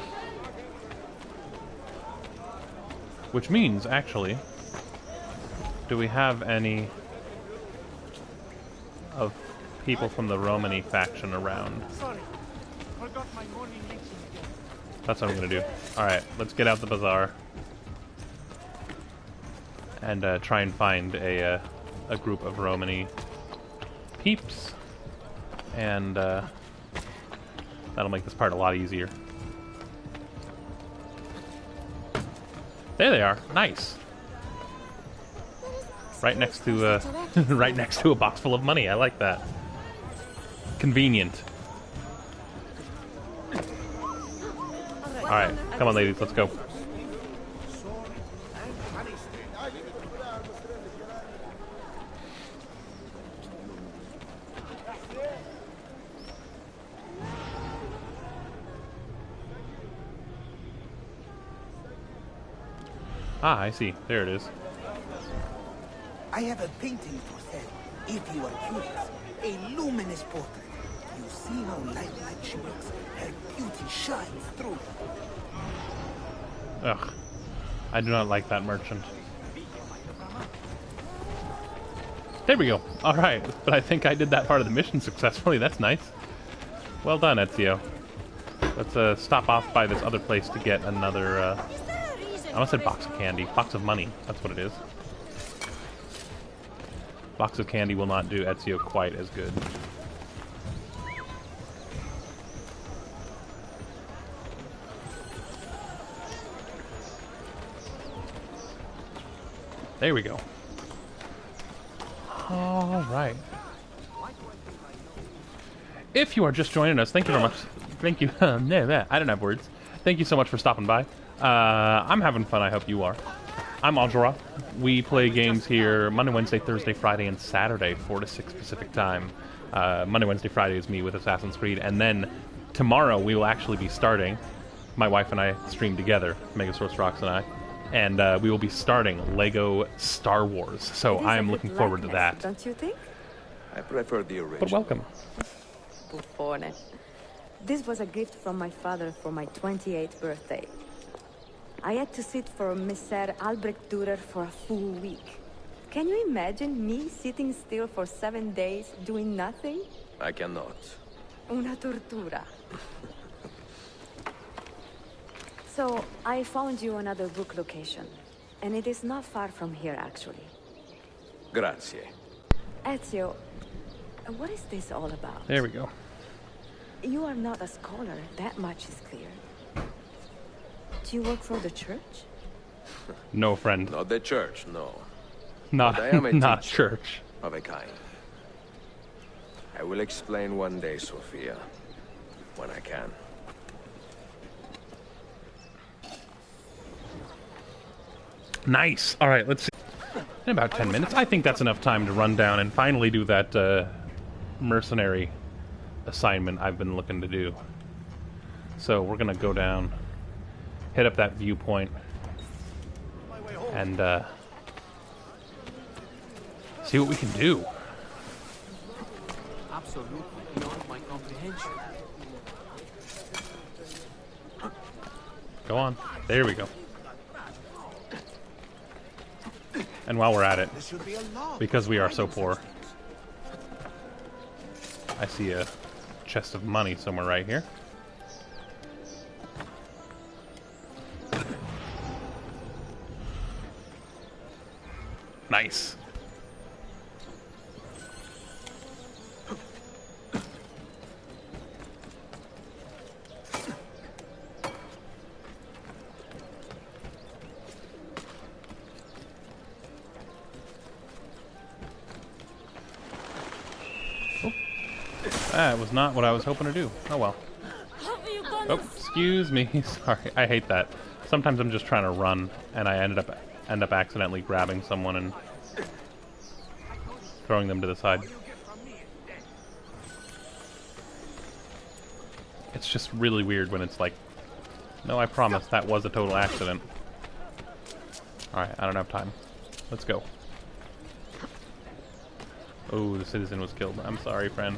Speaker 1: Which means, actually, do we have any of people from the Romany faction around?
Speaker 5: Sorry, forgot my morning meeting again.
Speaker 1: That's what I'm gonna do. Alright, let's get out the bazaar. And try and find a group of Romany peeps. And that'll make this part a lot easier. There they are. Nice. Right next to right next to a box full of money. I like that. Convenient. All right, come on, ladies, let's go. Ah, I see. There it is.
Speaker 18: I have a painting for sale, if you are curious. A luminous portrait. You see how light she looks. Her beauty shines through.
Speaker 1: Ugh. I do not like that merchant. There we go. Alright, but I think I did that part of the mission successfully. That's nice. Well done, Ezio. Let's stop off by this other place to get another, I almost said box of candy. Box of money. That's what it is. Box of candy will not do Ezio quite as good. There we go. Alright. If you are just joining us, thank you very much. Thank you. No, I don't have words. Thank you so much for stopping by. I'm having fun, I hope you are. I'm Ajara. We play games here Monday, Wednesday, Thursday, Friday, and Saturday, 4 to 6 Pacific time. Monday, Wednesday, Friday is me with Assassin's Creed, and then tomorrow we will actually be starting, my wife and I stream together, Megasource Rocks and I, and we will be starting Lego Star Wars, so I am looking forward to that.
Speaker 17: Don't you think?
Speaker 3: I prefer the original.
Speaker 1: But welcome.
Speaker 17: Buffone. This was a gift from my father for my 28th birthday. I had to sit for Messer Albrecht Dürer for a full week. Can you imagine me sitting still for 7 days doing nothing?
Speaker 3: I cannot.
Speaker 17: Una tortura. So, I found you another book location. And it is not far from here, actually.
Speaker 3: Grazie.
Speaker 17: Ezio, what is this all about?
Speaker 1: There we go.
Speaker 17: You are not a scholar, that much is clear. Do you work for the church?
Speaker 1: No, friend.
Speaker 3: Not the church, no.
Speaker 1: Not,
Speaker 3: But I am a
Speaker 1: not
Speaker 3: teacher
Speaker 1: church.
Speaker 3: of a kind. I will explain one day, Sophia. When I can.
Speaker 1: Nice. All right, let's see. In about 10 minutes. I think that's enough time to run down and finally do that mercenary assignment I've been looking to do. So we're going to go down, hit up that viewpoint, and see what we can do.
Speaker 16: Absolutely beyond my comprehension.
Speaker 1: Go on. There we go. And while we're at it, because we are so poor, I see a chest of money somewhere right here. Nice. That was not what I was hoping to do. Oh well. Oh, excuse me. Sorry, I hate that. Sometimes I'm just trying to run, and I end up accidentally grabbing someone and throwing them to the side. It's just really weird when it's like, no, I promise that was a total accident. Alright, I don't have time. Let's go. Oh, the citizen was killed. I'm sorry, friend.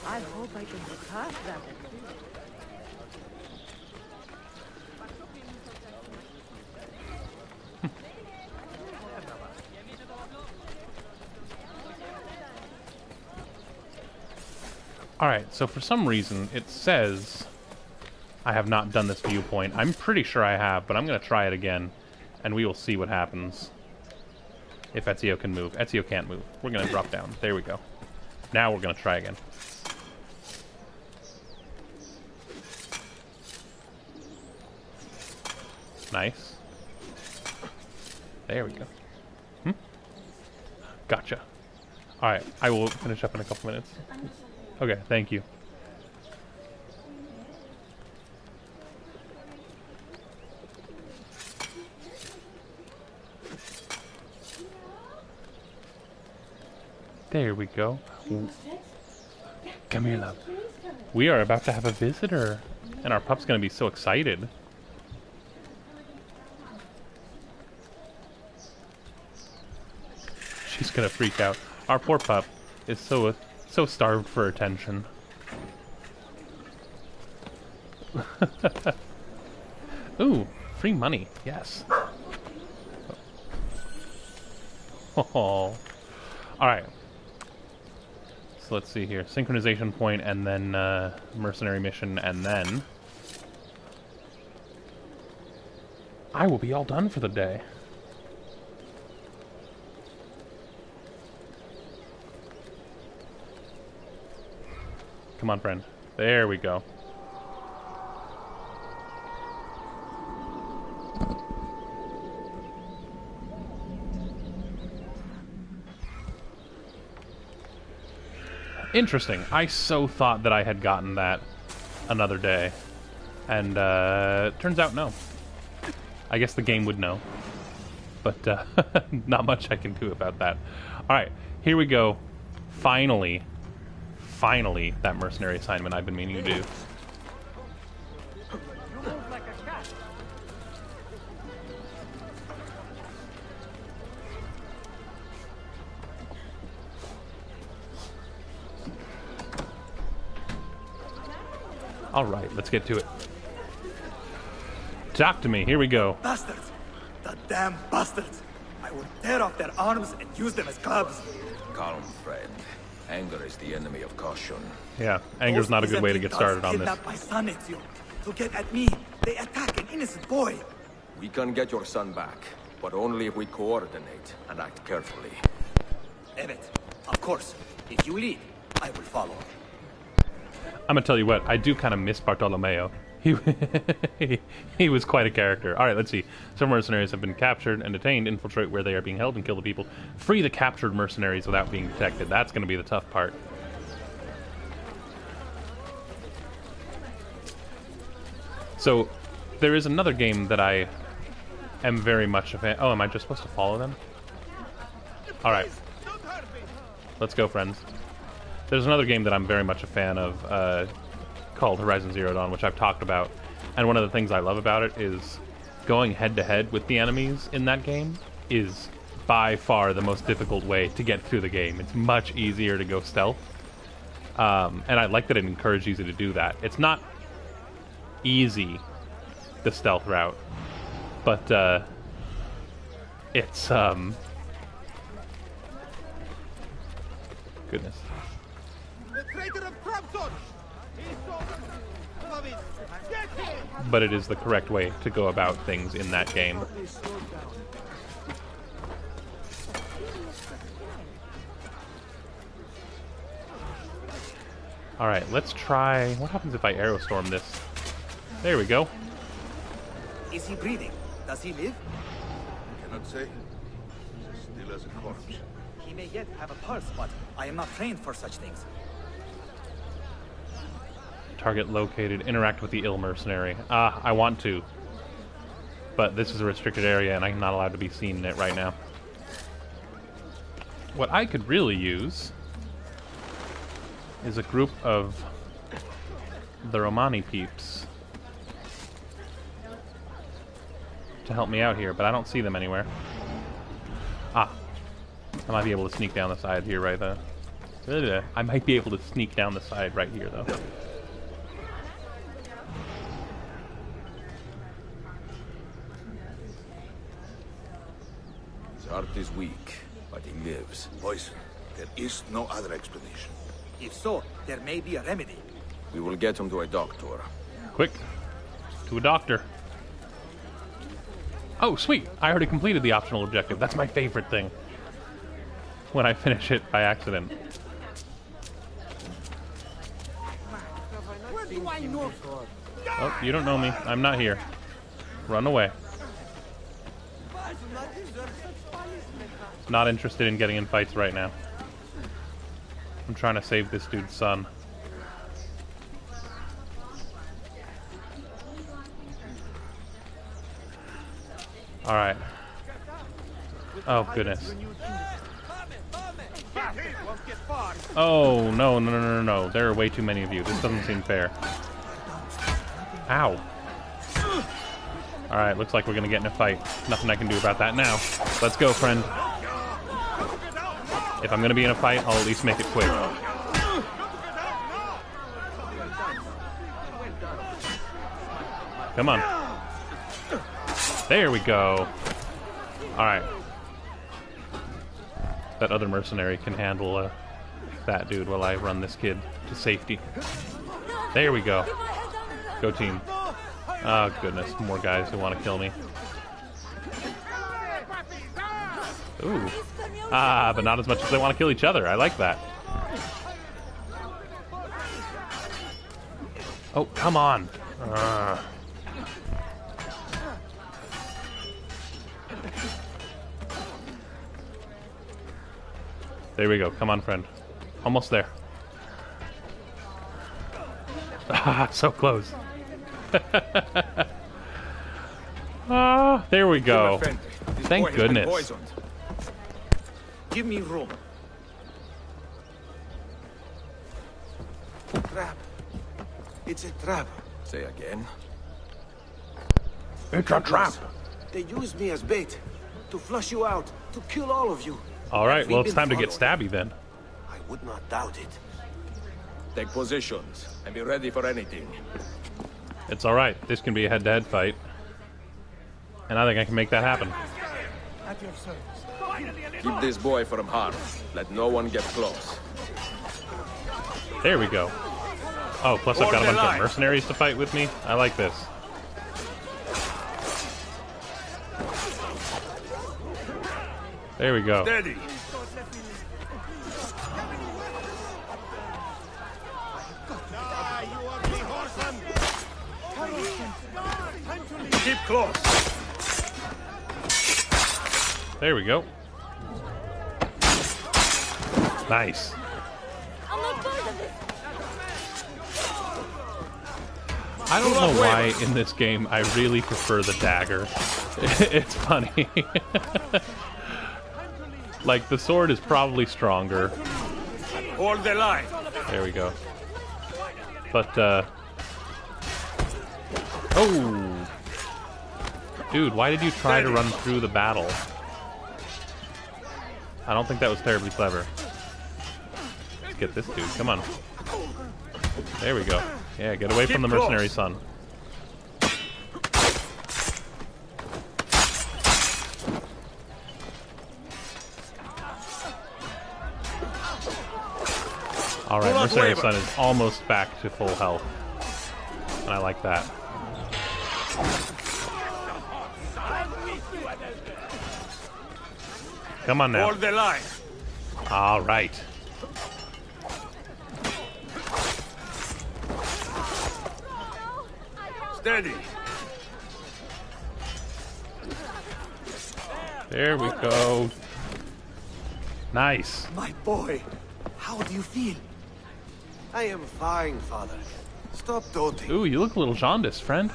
Speaker 17: I hope I can cut that.
Speaker 1: Alright, so for some reason it says I have not done this viewpoint. I'm pretty sure I have, but I'm going to try it again, and we will see what happens. If Ezio can move. Ezio can't move. We're going to drop down. There we go. Now we're going to try again. Nice. There we go. Gotcha. Alright, I will finish up in a couple minutes. Okay, thank you. There we go. Come here, love. We are about to have a visitor. And our pup's going to be so excited. She's going to freak out. Our poor pup is so starved for attention. Ooh, free money. Yes. Oh. Alright. So let's see here. Synchronization point, and then Mercenary Mission, and then I will be all done for the day. Come on, friend. There we go. Interesting. I so thought that I had gotten that another day. And, turns out no. I guess the game would know. But, not much I can do about that. Alright, here we go. Finally, that mercenary assignment I've been meaning to do. Alright, let's get to it. Talk to me, here we go.
Speaker 18: Bastards! The damn bastards! I will tear off their arms and use them as clubs.
Speaker 3: Calm, friend. Anger is the enemy of caution.
Speaker 1: Yeah, anger's not a good way to get started on this.
Speaker 18: Kidnapped my son, Ezio. To get at me, they attack an innocent boy.
Speaker 3: We can get your son back, but only if we coordinate and act carefully.
Speaker 16: Evet, of course. If you lead, I will follow.
Speaker 1: I'm gonna tell you what, I do kind of miss Bartolomeo. He was quite a character. Alright, let's see. Some mercenaries have been captured and detained. Infiltrate where they are being held and kill the people. Free the captured mercenaries without being detected. That's gonna be the tough part. So, there is another game that I am very much a fan. Oh, am I just supposed to follow them? Alright. Let's go, friends. There's another game that I'm very much a fan of, called Horizon Zero Dawn, which I've talked about. And one of the things I love about it is going head-to-head with the enemies in that game is by far the most difficult way to get through the game. It's much easier to go stealth. And I like that it encourages you to do that. It's not easy, the stealth route, but it's goodness. But it is the correct way to go about things in that game. Alright, let's try... What happens if I Aerostorm this? There we go.
Speaker 16: Is he breathing? Does he live?
Speaker 12: I cannot say. He's still as a corpse.
Speaker 16: He may yet have a pulse, but I am not trained for such things.
Speaker 1: Target located. Interact with the ill mercenary. I want to. But this is a restricted area and I'm not allowed to be seen in it right now. What I could really use is a group of the Romani peeps to help me out here, but I don't see them anywhere. I might be able to sneak down the side here right there. I might be able to sneak down the side right here though.
Speaker 3: His heart is weak, but he lives.
Speaker 12: Poison. There is no other explanation.
Speaker 16: If so, there may be a remedy.
Speaker 3: We will get him to a doctor.
Speaker 1: Quick. To a doctor. Oh, sweet. I already completed the optional objective. That's my favorite thing. When I finish it by accident.
Speaker 5: Where do I know?
Speaker 1: Oh, you don't know me. I'm not here. Run away. Not interested in getting in fights right now. I'm trying to save this dude's son. Alright. Oh, goodness. Oh, no. There are way too many of you. This doesn't seem fair. Ow. Alright, looks like we're gonna get in a fight. Nothing I can do about that now. Let's go, friend. If I'm gonna be in a fight, I'll at least make it quick. Come on. There we go. Alright. That other mercenary can handle that dude while I run this kid to safety. There we go. Go team. Oh goodness, more guys who want to kill me. Ooh. But not as much as they want to kill each other. I like that. Oh, come on. There we go. Come on, friend. Almost there. So close. There we go. Thank goodness.
Speaker 16: Give me room.
Speaker 6: Trap. It's a trap.
Speaker 3: Say again.
Speaker 1: It's a trap.
Speaker 6: They used me as bait to flush you out, to kill all of you.
Speaker 1: All right, well, it's time to get stabby then.
Speaker 6: I would not doubt it.
Speaker 3: Take positions and be ready for anything.
Speaker 1: It's all right. This can be a head-to-head fight, and I think I can make that happen.
Speaker 5: At your service.
Speaker 3: Keep this boy from harm. Let no one get close.
Speaker 1: There we go. Oh, plus I've got a bunch of mercenaries to fight with me. I like this. There we go.
Speaker 7: Steady. Keep close.
Speaker 1: There we go. Nice. I don't know why in this game I really prefer the dagger. It's funny. Like, the sword is probably stronger.
Speaker 7: Hold the line.
Speaker 1: There we go. But, oh! Dude, why did you try to run through the battle? I don't think that was terribly clever. Let's get this dude. Come on. There we go. Yeah, get away from the mercenary son. Alright, mercenary son is almost back to full health. And I like that. Come on now.
Speaker 7: Hold the line.
Speaker 1: Alright.
Speaker 7: Steady.
Speaker 1: There we go. Nice.
Speaker 18: My boy, how do you feel?
Speaker 9: I am fine, father. Stop doting.
Speaker 1: Ooh, you look a little jaundiced, friend.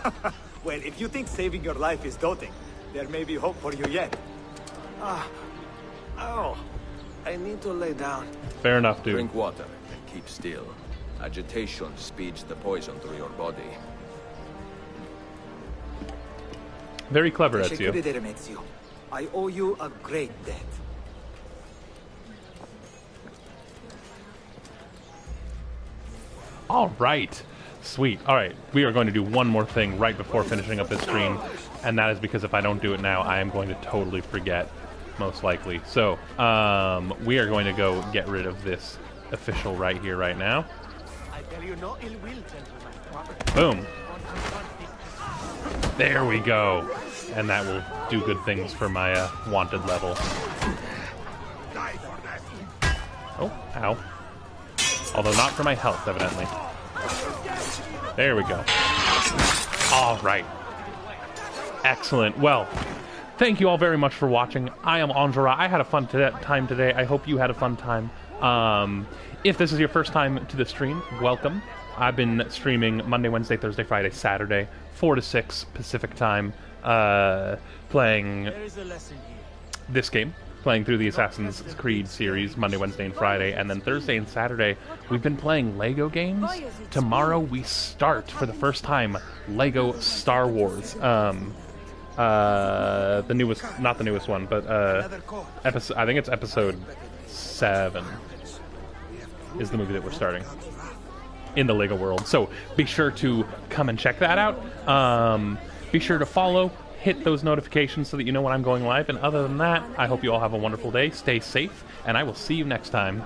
Speaker 19: Well, if you think saving your life is doting, there may be hope for you yet.
Speaker 9: Oh, I need to lay down.
Speaker 1: Fair enough, dude.
Speaker 3: Drink water and keep still. Agitation speeds the poison through your body.
Speaker 1: Very clever, Ezio.
Speaker 19: Ezio. I owe you a great debt.
Speaker 1: All right. Sweet. All right. We are going to do one more thing right before finishing up this stream, and that is because if I don't do it now, I am going to totally forget, most likely. So, we are going to go get rid of this official right here, right now.
Speaker 9: I tell you no ill will, gentlemen.
Speaker 1: Boom. There we go. And that will do good things for my wanted level. Oh, ow. Although not for my health, evidently. There we go. All right. Excellent. Well, thank you all very much for watching. I am Anjara. I had a fun time today. I hope you had a fun time. If this is your first time to the stream, welcome. I've been streaming Monday, Wednesday, Thursday, Friday, Saturday, 4 to 6 Pacific time, playing this game, playing through the Assassin's Creed series Monday, Wednesday, and Friday, and then Thursday and Saturday we've been playing Lego games. Tomorrow we start, for the first time, Lego Star Wars. The newest, not the newest one, but episode, I think it's episode 7 is the movie that we're starting in the Lego world. So be sure to come and check that out. Be sure to follow, hit those notifications so that you know when I'm going live. And other than that, I hope you all have a wonderful day. Stay safe, and I will see you next time.